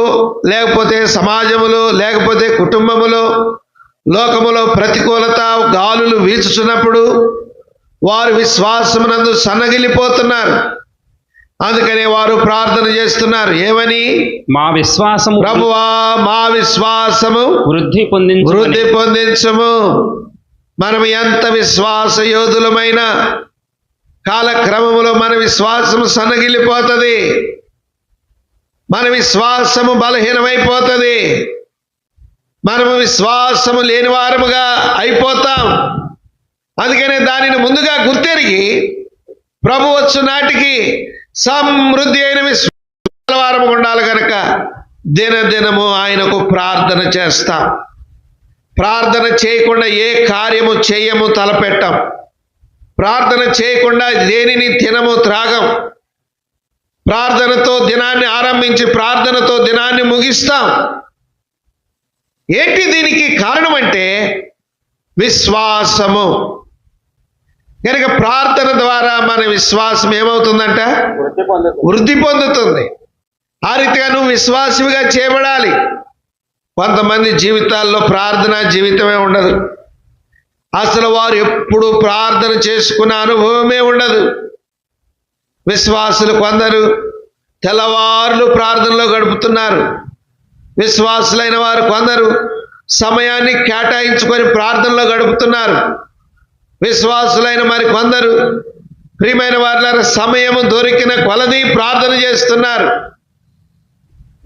లేకపోతే సమాజములో, లేకపోతే కుటుంబములో, లోకములో ప్రతికూలత గాలులు వీచుచున్నప్పుడు వారు విశ్వాసమునందు సన్నగిల్లిపోతున్నారు. అందుకనే వారు ప్రార్థన చేస్తున్నారు. ఏమని? మా విశ్వాసము ప్రభువా, మా విశ్వాసము వృద్ధి పొందించము. మనం ఎంత విశ్వాస యోధులమైనా కాలక్రమంలో మన విశ్వాసము సన్నగిల్లిపోతుంది, మన విశ్వాసము బలహీనమైపోతుంది, మనము విశ్వాసము లేని వారముగా అయిపోతాం. అందుకనే దానిని ముందుగా గుర్తెరిగి ప్రభు వచ్చు నాటికి సమృద్ధి అయిన విశ్వాసవారము ఉండాలి కనుక దినదినము ఆయనకు ప్రార్థన చేస్తాం. ప్రార్థన చేయకుండా ఏ కార్యము చేయము, తలపెట్టాం. ప్రార్థన చేయకుండా దేనిని తినము, త్రాగం. ప్రార్థనతో దినాన్ని ఆరంభించి ప్రార్థనతో దినాన్ని ముగిస్తాం. ఏంటి దీనికి కారణం అంటే విశ్వాసము. కనుక ప్రార్థన ద్వారా మన విశ్వాసం ఏమవుతుందంట? వృద్ధి పొందుతుంది. ఆ రీతిగా నువ్వు విశ్వాసిగా చేయబడాలి. కొంతమంది జీవితాల్లో ప్రార్థన జీవితమే ఉండదు. అసలు వారు ఎప్పుడు ప్రార్థన చేసుకున్న అనుభవమే ఉండదు. విశ్వాసులు కొందరు తెల్లవారులు ప్రార్థనలో గడుపుతున్నారు. విశ్వాసులైన వారు కొందరు సమయాన్ని కేటాయించుకొని ప్రార్థనలో గడుపుతున్నారు. విశ్వాసులైన మరి కొందరు ప్రియమైన వారి సమయము దొరికిన కొలది ప్రార్థన చేస్తున్నారు.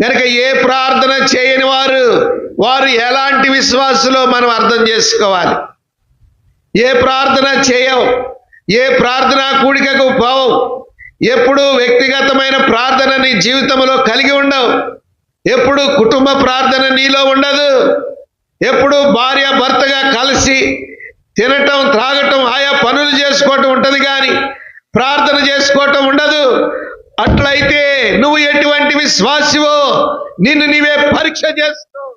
కనుక ఏ ప్రార్థన చేయని వారు ఎలాంటి విశ్వాసులో మనం అర్థం చేసుకోవాలి. ఏ ప్రార్థన చేయవు, ఏ ప్రార్థన కూడికకు పోవు, ఎప్పుడు వ్యక్తిగతమైన ప్రార్థన నీ జీవితంలో కలిగి ఉండవు, ఎప్పుడు కుటుంబ ప్రార్థన నీలో ఉండదు, ఎప్పుడు భార్య భర్తగా కలిసి తినటం, త్రాగటం, ఆయా పనులు చేసుకోవటం ఉంటుంది, కానీ ప్రార్థన చేసుకోవటం ఉండదు. అట్లయితే నువ్వు ఎటువంటి విశ్వాసివో నిన్ను నీవే పరీక్ష చేస్తావు.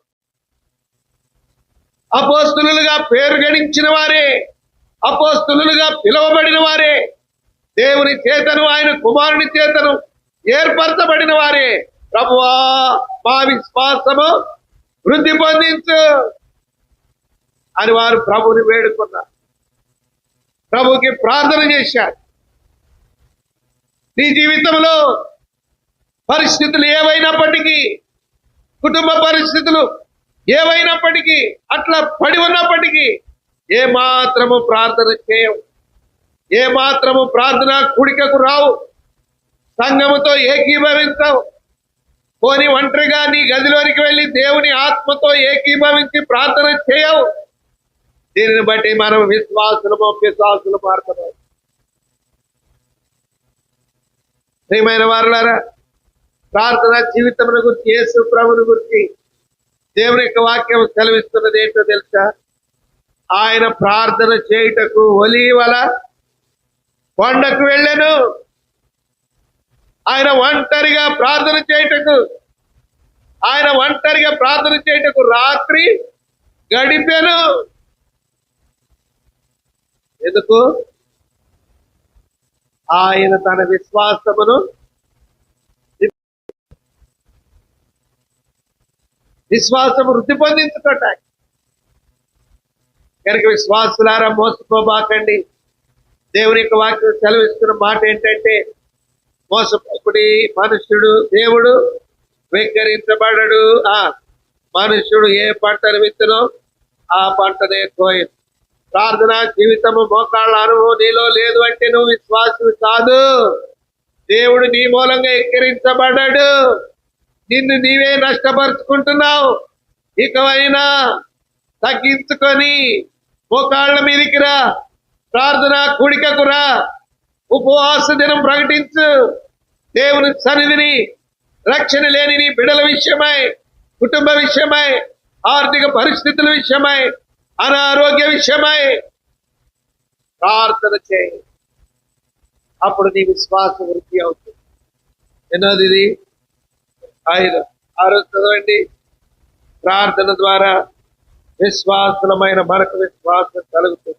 అపోస్తలులుగా పేరు గడించిన వారే, అపోస్తలులుగా పిలువబడిన వారే, దేవుని చేతను ఆయన కుమారుని చేతను ఏర్పరచబడిన వారే, ప్రభువా మా విశ్వాసము వృద్ధి పొందించు అని వారు ప్రభువుని వేడుకున్నారు. ప్రభుకి ప్రార్థన చేశారు. నీ జీవితంలో పరిస్థితులు ఏవైనప్పటికీ, కుటుంబ పరిస్థితులు ఏవైనప్పటికీ, అట్లా పడి ఉన్నప్పటికీ ఏమాత్రము ప్రార్థన చేయవు, ఏమాత్రము ప్రార్థన కూడికకు రావు, సంఘముతో ఏకీభవించవు. పోని ఒంటరిగా నీ గదిలోనికి వెళ్ళి దేవుని ఆత్మతో ఏకీభవించి ప్రార్థన చేయవు. దీనిని బట్టి మనం విశ్వాసులము పిశాసులు మారుతున్నాం. ప్రియమైన వారులారా, ప్రార్థన జీవితమును గురించి, యేసు ప్రభువుని గురించి దేవుని యొక్క వాక్యం సెలవిస్తున్నది ఏంటో తెలుసా? ఆయన ప్రార్థన చేయుటకు ఒలీవల కొండకు వెళ్ళెను. ఆయన ఒంటరిగా ప్రార్థన చేయుటకు రాత్రి గడిపెను. ఎందుకు? ఆయన తన విశ్వాసమును వృద్ధి పొందించుకోట. కనుక విశ్వాసులారా మోసపోబాకండి. దేవుని యొక్క వాక్యం సెలవిస్తున్న మాట ఏంటంటే, మోసపోకుడి, మనుష్యుడు దేవుడు వెంకరించబడడు. మనుష్యుడు ఏ పంటను విత్తునో ఆ పంటనే కోయను. ప్రార్థనా జీవితము, మోకాళ్ళ అనుభవం నీలో లేదు అంటే నువ్వు విశ్వాసుడు కాదు. దేవుడు నీ మూలంగా ఎక్కిరించబడ్డాడు. నిన్ను నీవే నష్టపరుచుకుంటున్నావు. ఇకమైనా తగ్గించుకొని మోకాళ్ళ మీదికి రా, ప్రార్థన కూడికకు రా, ఉపవాస దినం ప్రకటించు. దేవుని సన్నిధిని రక్షణ లేని నీ బిడ్డల విషయమై, కుటుంబ విషయమై, ఆర్థిక పరిస్థితుల విషయమై, అనారోగ్య విషయమై ప్రార్థన చేయి. అప్పుడు నీ విశ్వాసం వృద్ధి అవుతుంది. ఎన్నోది ఇది? 5. 6 చదవండి. ప్రార్థన ద్వారా విశ్వాసులమైన మనకు విశ్వాసం కలుగుతుంది.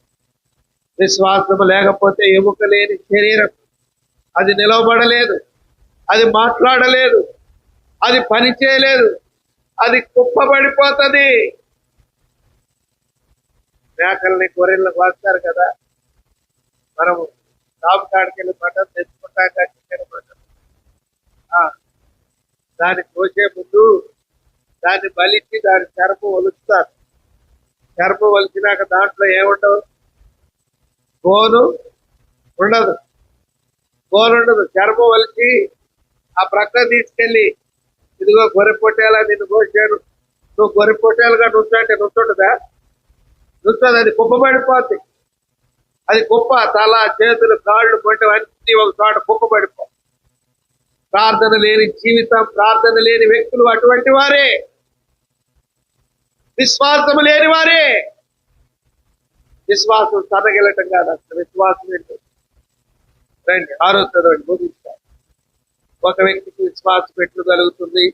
విశ్వాసము లేకపోతే ఎముక లేని శరీరం, అది నిలవబడలేదు, అది మాట్లాడలేదు, అది పని చేయలేదు, అది కుప్పబడిపోతుంది. మేకల్ని, గొర్రెలను వాస్తారు కదా, మనము షాప్ కాడికి వెళ్ళి మటన్ తెచ్చుకుంటాం, చికెన్ మటన్. దాన్ని కోసే ముందు దాన్ని బలిచి దాని చర్మం ఒలుస్తారు. చర్మం ఒలిచినాక దాంట్లో ఏముండవు, బోను ఉండదు. గోలుండదు, చర్మం వలిచి ఆ ప్రక్క తీసుకెళ్ళి, ఇదిగో గొర్రె పొట్టేలా నిన్ను కోసాను, నువ్వు గొర్రె పొట్టేలుగా నుంచంటే నుంచుంటుందా? నుంచదు, అది కుప్పబడిపోద్ది. అది కుప్ప, తల, చేతులు, కాళ్ళు, పొట్టు అన్ని ఒక చోట కుప్పబడిపో. ప్రార్థన లేని జీవితం, ప్రార్థన లేని వ్యక్తులు అటువంటి వారే, విశ్వాసం లేని వారే. విశ్వాసం సన్నగిలటం కాదు, అసలు విశ్వాసం ఏంటి? రండి 6వ చదవండి, ముగిస్తారు. ఒక వ్యక్తికి విశ్వాసం ఎట్లు కలుగుతుంది?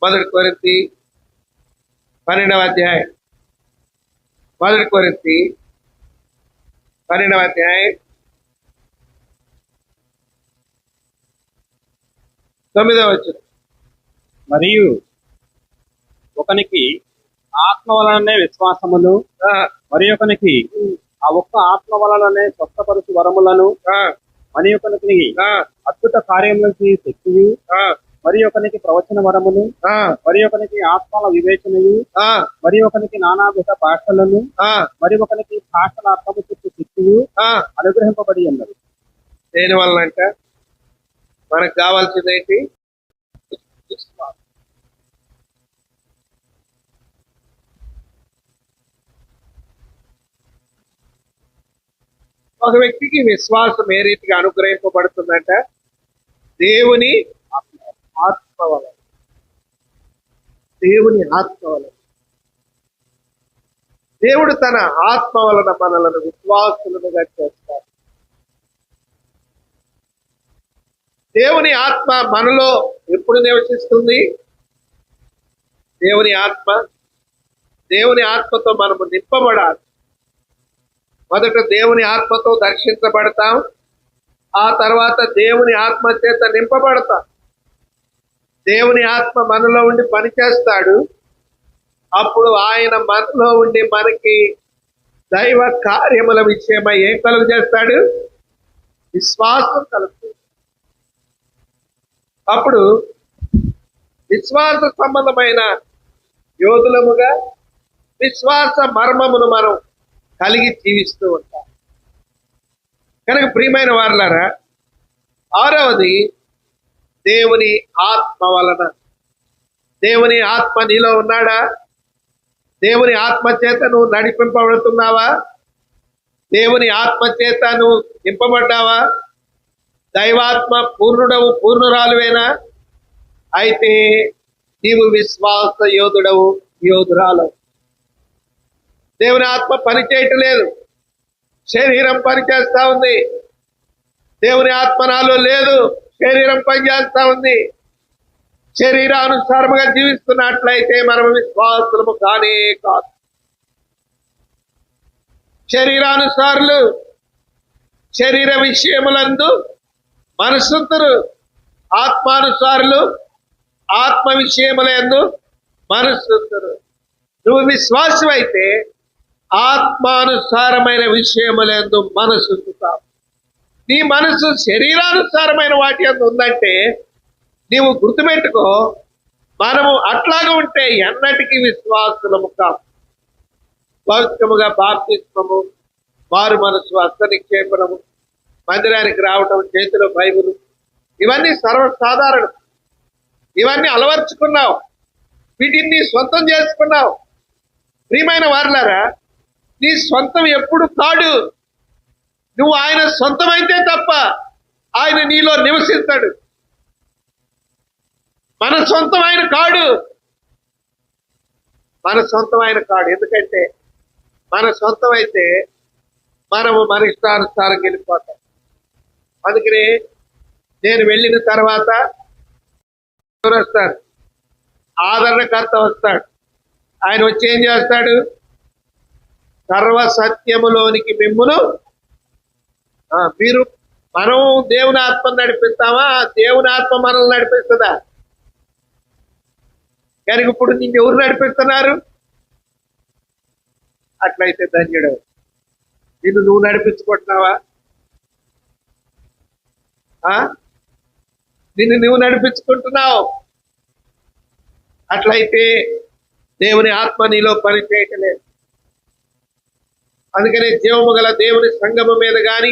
1 కొరింథీ 12వ అధ్యాయం, 1 కొరింథీ 12వ అధ్యాయం 9వ వచనం. మరియు ఒకనికి ఆత్మ వలననే విశ్వాసమును, మరి ఒకనికి ఆ ఒక్క ఆత్మ వలననే స్వస్థపరుచు వరములను, మరి ఒకనికి అద్భుత కార్యములకి శక్తియు, మరి ఒకనికి ప్రవచన వరమును, మరి ఒకనికి ఆత్మల వివేచనయు, మరి ఒకనికి నానావిధ భాషలను, మరి ఒకనికి భాషల అర్థము చెప్పు శక్తియు అనుగ్రహింపబడి ఉన్నది. దేని వలనంట? మనకు కావాల్సిందేంటి? ఒక వ్యక్తికి విశ్వాసం ఏ రీతిగా అనుగ్రహింపబడుతుందంట? దేవుని ఆత్మ వలన. దేవుని ఆత్మ వలన. దేవుడు తన ఆత్మ వలన మనలను విశ్వాసులుగా చేస్తారు. దేవుని ఆత్మ మనలో ఎప్పుడు నివసిస్తుంది? దేవుని ఆత్మతో మనము నింపబడాలి. మొదట దేవుని ఆత్మతో దర్శించబడతాం, ఆ తర్వాత దేవుని ఆత్మ చేత నింపబడతాం. దేవుని ఆత్మ మనలో ఉండి పనిచేస్తాడు. అప్పుడు ఆయన మనలో ఉండి మనకి దైవ కార్యముల విషయమై ఏం కలుగు చేస్తాడు? విశ్వాసం కలుగుతుంది. అప్పుడు విశ్వాస సంబంధమైన యోధులముగా విశ్వాస మర్మమును మనం కలిగి జీవిస్తూ ఉంటాం. కనుక ప్రియమైన వారలారా, 6వది దేవుని ఆత్మ వలన. దేవుని ఆత్మ నీలో ఉన్నాడా? దేవుని ఆత్మ చేత నువ్వు నడిపింపబడుతున్నావా? దేవుని ఆత్మ చేత నువ్వు నింపబడ్డావా? దైవాత్మ పూర్ణుడవు, పూర్ణురాలువేనా? అయితే నీవు విశ్వాస యోధుడవు, యోధురాలవు. దేవుని ఆత్మ పని చేయటం లేదు, శరీరం పని చేస్తా ఉంది. దేవుని ఆత్మ నాలో లేదు, శరీరం పని చేస్తా ఉంది. శరీరానుసారముగా జీవిస్తున్నట్లయితే మనం విశ్వాసులము కానే కాదు. శరీరానుసారులు శరీర విషయములందు మనసుంతురు, ఆత్మానుసారులు ఆత్మ విషయములందు మనసుంతురు. నువ్వు విశ్వాసం అయితే ఆత్మానుసారమైన విషయములందు మనసుంటుతావు. నీ మనసు శరీరానుసారమైన వాటి అందు ఉందంటే నీవు గుర్తుపెట్టుకో, మనము అట్లాగా ఉంటే ఎన్నటికీ విశ్వాసులము కాము. భౌతికముగా బాప్తిస్మము, వారు మనసు హస్త నిక్షేపణము, మందిరానికి రావటం, చేతిలో బైబిలు, ఇవన్నీ సర్వసాధారణం. ఇవన్నీ అలవర్చుకున్నావు, వీటిని సొంతం చేసుకున్నావు. ప్రియమైన వారలారా, నీ సొంతం ఎప్పుడు కాడు. నువ్వు ఆయన సొంతమైతే తప్ప ఆయన నీలో నివసిస్తాడు. మన సొంతం ఆయన కాడు. ఎందుకంటే మన సొంతం అయితే మనము మన ఇష్టానుసారం వెళ్ళిపోతాం. అందుకని నేను వెళ్ళిన తర్వాత ఎవరు వస్తారు? ఆదరణకర్త వస్తాడు. ఆయన వచ్చి ఏం చేస్తాడు? సర్వసత్యములోనికి మిమ్మును మనం దేవుని ఆత్మ నడిపిస్తామా? దేవుని ఆత్మ మనల్ని నడిపిస్తుందా? కనుక ఇప్పుడు నిన్ను ఎవరు నడిపిస్తున్నారు? అట్లయితే ధన్యుడు. నిన్ను నువ్వు నడిపించుకుంటున్నావా? నిన్ను నువ్వు నడిపించుకుంటున్నావు. అట్లయితే దేవుని ఆత్మ నీలో పని చేయటలేదు. అందుకనే జీవము గల దేవుని సంగమం మీద కానీ,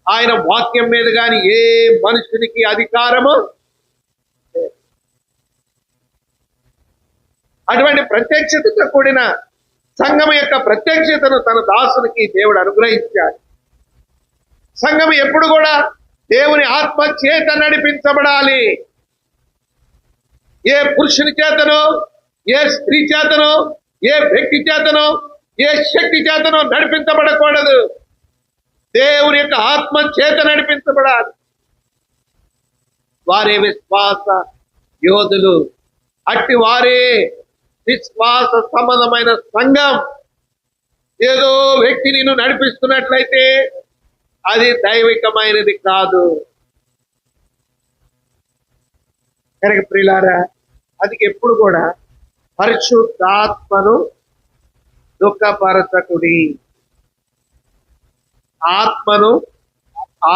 ఆయన వాక్యం మీద కానీ ఏ మనుషునికి అధికారము లేదు. అటువంటి ప్రత్యక్షతతో కూడిన సంఘం యొక్క ప్రత్యక్షతను తన దాసునికి దేవుడు అనుగ్రహించాడు. సంఘం ఎప్పుడు కూడా దేవుని ఆత్మ చేత నడిపించబడాలి. ఏ పురుషుని చేతనో, ఏ స్త్రీ చేతనో, ఏ వ్యక్తి చేతనో, ఏ శక్తి చేతనో నడిపించబడకూడదు. దేవుని యొక్క ఆత్మ చేత నడిపించబడాలి. వారే విశ్వాస యోధులు. అట్టి వారే విశ్వాస సంబంధమైన సంఘం. ఏదో వ్యక్తి నిన్ను నడిపిస్తున్నట్లయితే అది దైవికమైనది కాదు. కనుక ప్రియులారా, అది ఎప్పుడు కూడా పరిశుద్ధాత్మను దుఃఖపరచకుడి, ఆత్మను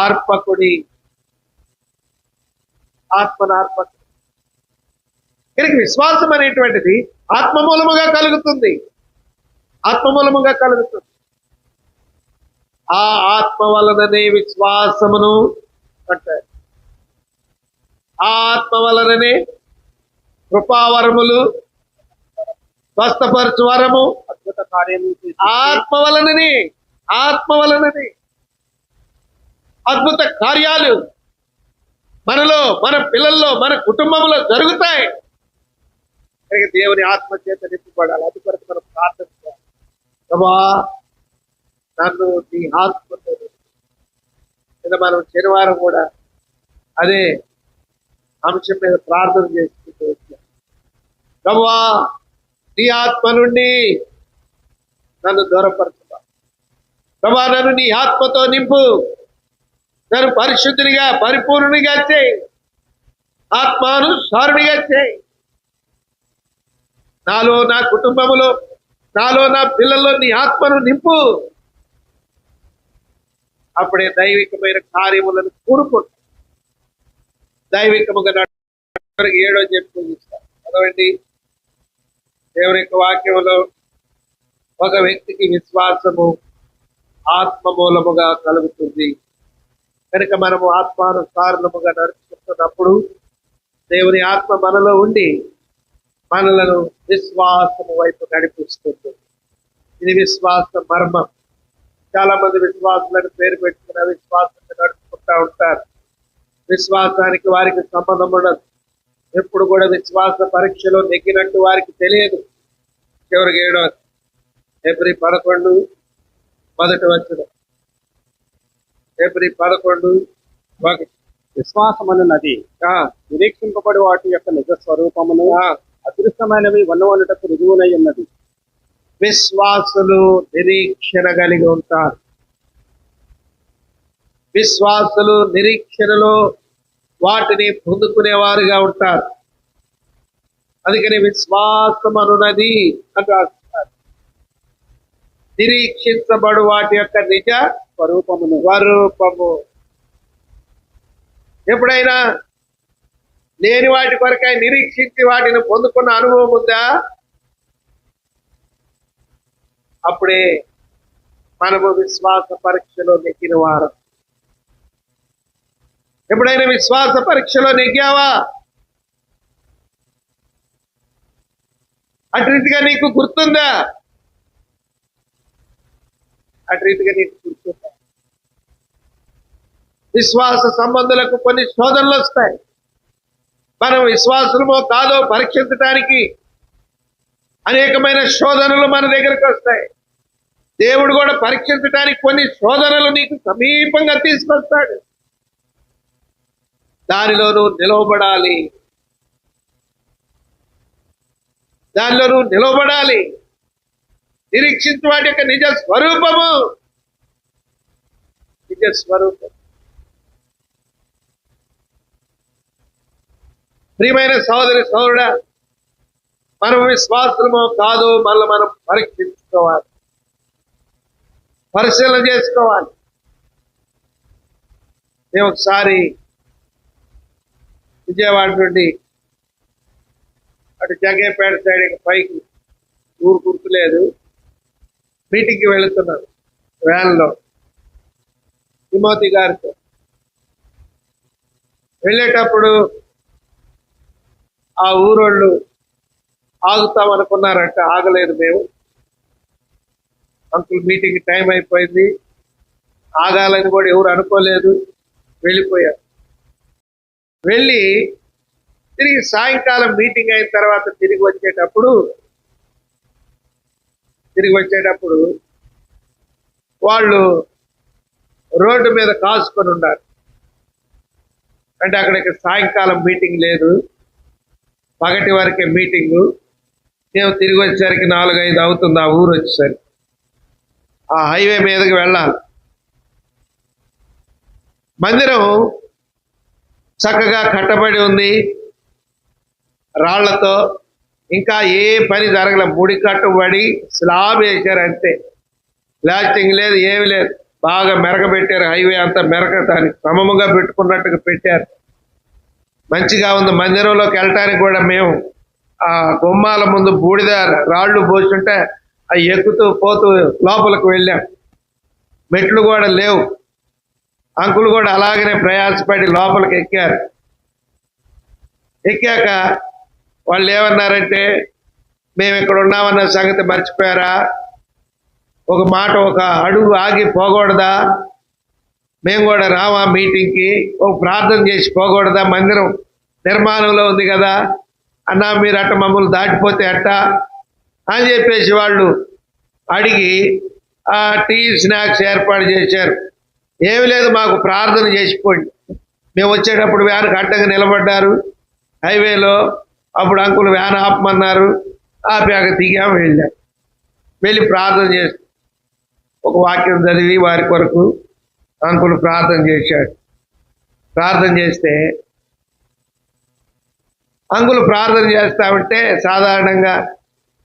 ఆర్పకుడి. ఆత్మను ఆర్పకుడి. కనుక విశ్వాసం అనేటువంటిది ఆత్మ మూలముగా కలుగుతుంది. ఆత్మ మూలముగా కలుగుతుంది. ఆ ఆత్మ వలననే విశ్వాసమును అంటారు. ఆ ఆత్మ వలననే కృపావరములు, స్వస్థపరచు వరము, అద్భుత కార్యము ఆత్మ వలననే. ఆత్మ వలననే అద్భుత కార్యాలు మనలో, మన పిల్లల్లో, మన కుటుంబంలో జరుగుతాయి. దేవుని ఆత్మ చేత నింపబడాలి. అది కొరకు మనం ప్రార్థన చేయాలి. ప్రభా, నన్ను నీ ఆత్మతో. మనం శనివారం కూడా అదే అంశం మీద ప్రార్థన చేసుకుంటూ వచ్చాం. ప్రభా, నీ ఆత్మ నుండి నన్ను దూరపరచుకో. ప్రభా, నన్ను నీ ఆత్మతో నింపు. నన్ను పరిశుద్ధినిగా, పరిపూర్ణునిగా చేయి. ఆత్మానుసారునిగా చేయి. నాలో, నా కుటుంబములో, నాలో, నా పిల్లల్లో నీ ఆత్మను నింపు. అప్పుడే దైవికమైన కార్యములను కూరుకుంటాం. దైవికముగా 7వ చెప్పుకుంటాం. చదవండి. దేవుని యొక్క వాక్యములో ఒక వ్యక్తికి విశ్వాసము ఆత్మ మూలముగా కలుగుతుంది. కనుక మనము ఆత్మానుసారణముగా నడుచుకుంటున్నప్పుడు దేవుని ఆత్మ మనలో ఉండి మనలను విశ్వాసము వైపు నడిపిస్తుంది. ఇది విశ్వాస మర్మం. చాలా మంది విశ్వాసులను పేరు పెట్టుకుని అవిశ్వాసంగా నడుచుకుంటూ ఉంటారు. విశ్వాసానికి వారికి సంబంధం ఉండదు. ఎప్పుడు కూడా విశ్వాస పరీక్షలో నెగ్గినట్టు వారికి తెలియదు. చివరికి 7వ Hebrews 11 మొదటి వచనం. Hebrews 11:1. విశ్వాసమనున్నది నిరీక్షింపబడి వాటి యొక్క నిజ స్వరూపమును, అదృశ్యమైనవి వన్నవనుటకు రుజువునై ఉన్నది. విశ్వాసులు నిరీక్షణ కలిగి ఉంటారు. విశ్వాసులు నిరీక్షణలో వాటిని పొందుకునేవారుగా ఉంటారు. అందుకని విశ్వాసం అనున్నది అని రాస్తున్నారు. నిరీక్షించబడు వాటి యొక్క నిజ స్వరూపము. ఎప్పుడైనా లేని వాటి కొరకై నిరీక్షించి వాటిని పొందుకున్న అనుభవం ఉందా? అప్పుడే మనము విశ్వాస పరీక్షలో నెగ్గిన వారు. ఎప్పుడైనా విశ్వాస పరీక్షలో నెగ్గావా? అటు రీతిగా నీకు గుర్తుందా? అటు రీతిగా నీకు గుర్తుందా? విశ్వాస సంబంధులకు కొన్ని శోధనలు వస్తాయి. మనం విశ్వాసమో కాదో పరీక్షించడానికి అనేకమైన శోధనలు మన దగ్గరకు వస్తాయి. దేవుడు కూడా పరీక్షించడానికి కొన్ని శోధనలు నీకు సమీపంగా తీసుకొస్తాడు. దానిలో నువ్వు నిలవబడాలి. దానిలో నువ్వు నిలవబడాలి. నిరీక్షించు వాటి యొక్క నిజ స్వరూపము. నిజ స్వరూపం. ప్రియమైన సహోదరి సహోదరుడా, మనం విశ్వాసమో కాదో మళ్ళీ మనం పరీక్షించుకోవాలి, పరిశీలన చేసుకోవాలి. నేను ఒకసారి విజయవాడ నుండి అటు జగ్గేపేట సైడ్ పైకి ఊరు గుర్తులేదు మీటింగ్కి వెళుతున్నాను వ్యాన్లో. తిమోతి గారితో. వెళ్ళేటప్పుడు ఆ ఊరోళ్ళు ఆగుతామనుకున్నారంట, ఆగలేదు మేము. అంకుల్ మీటింగ్ టైం అయిపోయింది, ఆగాలని కూడా ఎవరు అనుకోలేదు, వెళ్ళిపోయారు. వెళ్ళి తిరిగి సాయంకాలం మీటింగ్ అయిన తర్వాత తిరిగి వచ్చేటప్పుడు వాళ్ళు రోడ్డు మీద కాసుకొని ఉన్నారు. అంటే అక్కడికి సాయంకాలం మీటింగ్ లేదు, పగటి వరకే మీటింగు. మేము తిరిగి వచ్చేసరికి 4-5 అవుతుంది ఆ ఊరు వచ్చేసరికి. ఆ హైవే మీదకి వెళ్ళాలి. మందిరం చక్కగా కట్టబడి ఉంది రాళ్లతో, ఇంకా ఏ పని జరగలే. ముడి కట్టుబడి స్లాబ్ వేశారు అంతే, ప్లాస్టింగ్ లేదు, ఏమి లేదు. బాగా మెరగబెట్టారు, హైవే అంతా దానికి క్రమముగా పెట్టుకున్నట్టుగా పెట్టారు. మంచిగా ఉంది. మందిరంలోకి వెళ్ళటానికి కూడా మేము ఆ గుమ్మాల ముందు బూడిద రాళ్ళు పోస్తుంటే అవి ఎక్కుతూ పోతూ లోపలికి వెళ్ళాం. మెట్లు కూడా లేవు. అంకులు కూడా అలాగనే ప్రయాసపడి లోపలికి ఎక్కారు. ఎక్కాక వాళ్ళు ఏమన్నారంటే, మేము ఇక్కడ ఉన్నామన్న సంగతి మర్చిపోయారా? ఒక మాట, ఒక అడుగు ఆగి పోకూడదా? మేము కూడా రావా మీటింగ్కి? ఒక ప్రార్థన చేసి పోకూడదా? మందిరం నిర్మాణంలో ఉంది కదా అన్నా, మీరు అట్ట మమ్మల్ని దాటిపోతే అట్టా అని చెప్పేసి వాళ్ళు అడిగి ఆ టీ స్నాక్స్ ఏర్పాటు చేశారు. ఏమి లేదు, మాకు ప్రార్థన చేసిపోండి. మేము వచ్చేటప్పుడు వ్యాన్కి అడ్డంగా నిలబడ్డారు హైవేలో. అప్పుడు అంకుల్ వ్యాన్ ఆపమన్నారు, ఆపాక దిగాము, వెళ్ళాం. వెళ్ళి ప్రార్థన చేసి ఒక వాక్యం చదివి వారి కొరకు అంకుల్ ప్రార్థన చేశాడు. ప్రార్థన చేస్తే అంకులు ప్రార్థన చేస్తా ఉంటే సాధారణంగా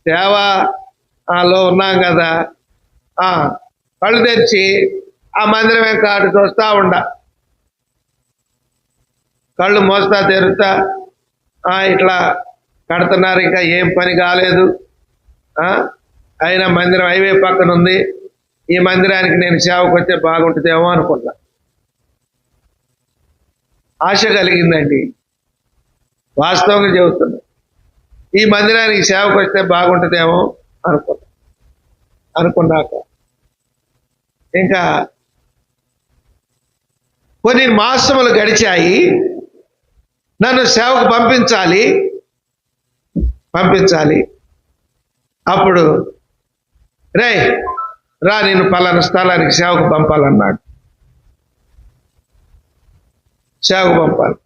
సేవలో ఉన్నాం కదా, కళ్ళు తెరిచి ఆ మందిరమే కాడు చూస్తూ కళ్ళు మోస్తా తెరుస్తా, ఇట్లా కడుతున్నారు, ఇంకా ఏం పని కాలేదు, అయినా మందిరం హైవే పక్కన ఉంది, ఈ మందిరానికి నేను సేవకు వస్తే బాగుంటుందేమో అనుకున్నా. ఆశ కలిగిందండి, వాస్తవంగా చెబుతున్నా. ఈ మందిరానికి సేవకు వస్తే బాగుంటుందేమో అనుకున్నాక ఇంకా కొన్ని మాసములు గడిచాయి. నన్ను సేవకు పంపించాలి. అప్పుడు రా నేను పలానా స్థలానికి సేవకు పంపాలన్నాడు. సేవకు పంపాలి.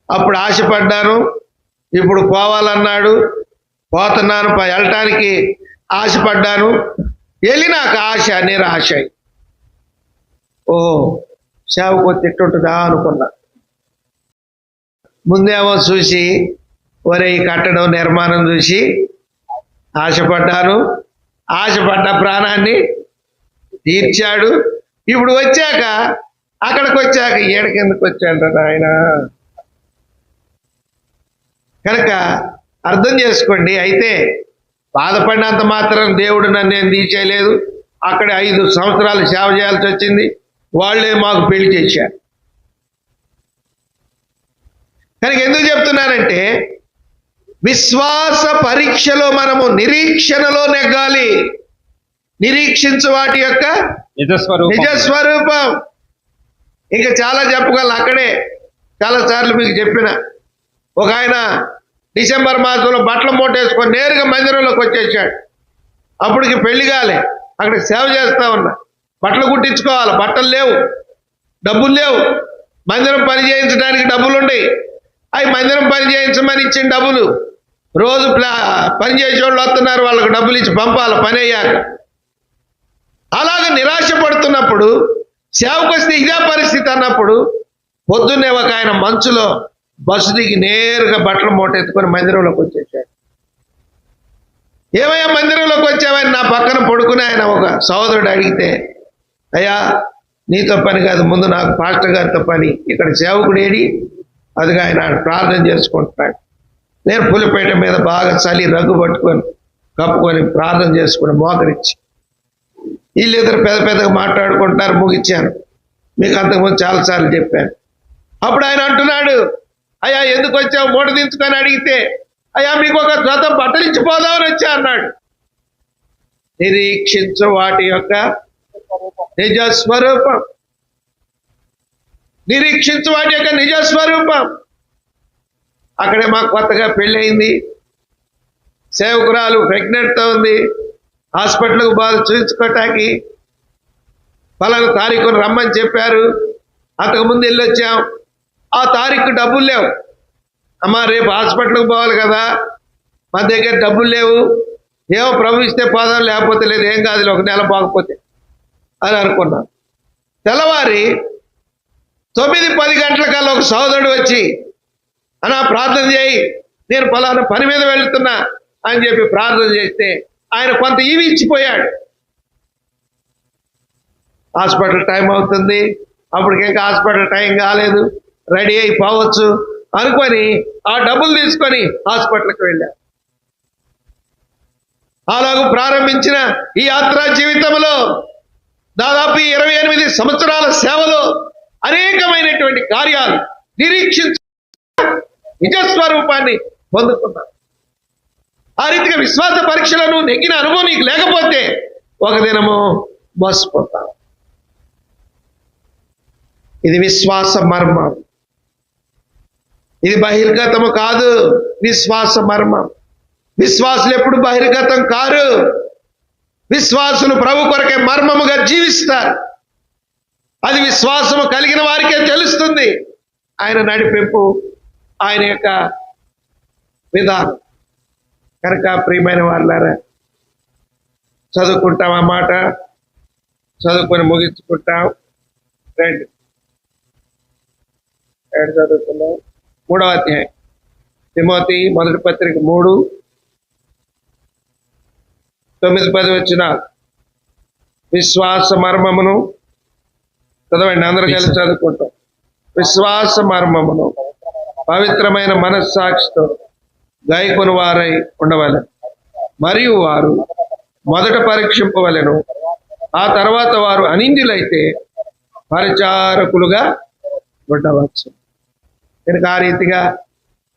అప్పుడు ఆశపడ్డాను, ఇప్పుడు పోవాలన్నాడు, పోతున్నాను. వెళ్ళటానికి ఆశపడ్డాను, వెళ్ళినాక ఆశ నిరాశ. సేవకు తిట్టుంటుందా అనుకున్నా. ముందేమో చూసి ఒరే ఈ కట్టడం నిర్మాణం చూసి ఆశపడ్డాను, ఆశపడ్డ ప్రాణాన్ని తీర్చాడు. ఇప్పుడు వచ్చాక అక్కడికి వచ్చాక ఏడకెందుకు వచ్చాడు ఆయన. కనుక అర్థం చేసుకోండి. అయితే బాధపడినంత మాత్రం దేవుడు నన్ను ఏం తీసేయలేదు. అక్కడ 5 సంవత్సరాలు సేవ చేయాల్సి వచ్చింది. వాళ్ళే మాకు పెళ్లి చేశారు. కనుక ఎందుకు చెప్తున్నానంటే, విశ్వాస పరీక్షలో మనము నిరీక్షణలో నెగ్గాలి. నిరీక్షించు వాటి యొక్క నిజస్వరూపం. ఇంకా చాలా చెప్పగలను. అక్కడే చాలాసార్లు మీకు చెప్పిన ఒక ఆయన డిసెంబర్ మాసంలో బట్టలు మూటేసుకొని నేరుగా మందిరంలోకి వచ్చేసాడు. అప్పటికి పెళ్లి కాలే, అక్కడ సేవ చేస్తా ఉన్నా. బట్టలు కుట్టించుకోవాలి, బట్టలు లేవు, డబ్బులు లేవు. మందిరం పని చేయించడానికి డబ్బులు ఉన్నాయి. అవి మందిరం పని చేయించమని ఇచ్చిన డబ్బులు రోజు పని చేసేవాళ్ళు వస్తున్నారు, వాళ్ళకు డబ్బులు ఇచ్చి పంపాలి పని అయ్యాక. అలాగ నిరాశ పడుతున్నప్పుడు, సేవకు వస్తే ఇదే పరిస్థితి అన్నప్పుడు, పొద్దున్నే ఒక ఆయన మంచులో బస్సు దిగి నేరుగా బట్టలు మూట ఎత్తుకొని మందిరంలోకి వచ్చేసాడు. ఏమయ్యా మందిరంలోకి వచ్చావని నా పక్కన పడుకుని ఆయన ఒక సహోదరుడు అడిగితే, అయ్యా నీతో పని కాదు, ముందు నాకు పాస్టర్ గారితో పని. ఇక్కడ సేవకుడు ఏడి, అదిగా ఆయన ప్రార్థన చేసుకుంటున్నాడు. నేను పులిపేట మీద బాగా చలి రగ్గు పట్టుకొని కప్పుకొని ప్రార్థన చేసుకుని మోకరించి వీళ్ళిద్దరు పెద్దగా మాట్లాడుకుంటున్నారు. ముగిచ్చాను. మీకు అంతకుముందు చాలాసార్లు చెప్పాను. అప్పుడు ఆయన అంటున్నాడు, అయ్యా ఎందుకు వచ్చావు మూట దించుకొని అడిగితే, అయ్యా మీకు ఒక జత బట్టలించిపోదామని వచ్చా అన్నాడు. నిరీక్షించు వాటి యొక్క నిజస్వరూపం, నిరీక్షించు వాటి యొక్క నిజస్వరూపం. అక్కడే మాకు కొత్తగా పెళ్ళయింది, సేవకురాలు ప్రెగ్నెంట్తో ఉంది, హాస్పిటల్కి బాగా చూపించుకోవటానికి పలానా తారీఖును రమ్మని చెప్పారు. అంతకుముందు వెళ్ళొచ్చాం, ఆ తారీఖు డబ్బులు లేవు. అమ్మ రేపు హాస్పిటల్కి పోవాలి కదా, మా దగ్గర డబ్బులు లేవు, ఏమో ప్రభు ఇస్తే పోదాం లేకపోతే లేదు, ఏం కాదు ఒక నెల పోకపోతే అని అనుకున్నాం. తెల్లవారి 9-10 గంటలకల్లా ఒక సోదరుడు వచ్చి, అన్నా ప్రార్థన చేయి, నేను పలానా పని మీద వెళ్తున్నా అని చెప్పి ప్రార్థన చేస్తే ఆయన కొంత ఇవి ఇచ్చిపోయాడు. హాస్పిటల్ టైం అవుతుంది, అప్పటికి ఇంకా హాస్పిటల్ టైం కాలేదు, రెడీ అయిపోవచ్చు అనుకొని ఆ డబ్బులు తీసుకొని హాస్పిటల్కి వెళ్ళారు. అలాగూ ప్రారంభించిన ఈ యాత్రా జీవితంలో దాదాపు 28 సంవత్సరాల సేవలో అనేకమైనటువంటి కార్యాలు నిరీక్షించ నిజస్వరూపాన్ని పొందుకున్నారు. ఆ రీతిగా విశ్వాస పరీక్షలను నెగ్గిన అనుభవం నీకు లేకపోతే ఒక దినము మోసపోతావు. ఇది విశ్వాస మర్మం, ఇది బహిర్గతము కాదు, విశ్వాస మర్మం. విశ్వాసులు ఎప్పుడు బహిర్గతం కారు, విశ్వాసులు ప్రభు కొరకే మర్మముగా జీవిస్తారు. అది విశ్వాసము కలిగిన వారికే తెలుస్తుంది ఆయన నడిపింపు, ఆయన యొక్క విధానం. కనుక ప్రియమైన వాళ్ళారా, చదువుకుంటాం, ఆ మాట చదువుకొని ముగించుకుంటాం. రండి చదువుకున్నాం. 3వ అధ్యాయం తిమోతి మొదటి పత్రిక 3:9-10 వచనాలు. విశ్వాస మర్మమును చదవండి, అందరూ కలిసి చదువుకుంటాం. విశ్వాస మర్మమును పవిత్రమైన మనస్సాక్షితో గాయకొని వారై ఉండవలెను, మరియు వారు మొదట పరీక్షింపవలెను, ఆ తర్వాత వారు అనిందులైతే పరిచారకులుగా ఉండవచ్చు. కనుక ఆ రీతిగా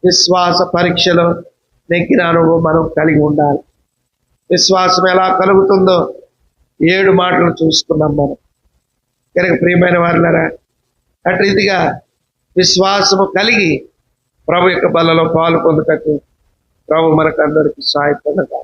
విశ్వాస పరీక్షలో నెగ్గిన అనుభవం మనం కలిగి ఉండాలి. విశ్వాసం ఎలా కలుగుతుందో 7 మాటలు చూసుకున్నాం మనం. కనుక ప్రియమైన వారులారా, అటు రీతిగా విశ్వాసము కలిగి ప్రభు యొక్క బలలో పాలు పొందుటకు ప్రభు మనకు అందరికీ సహాయపడగా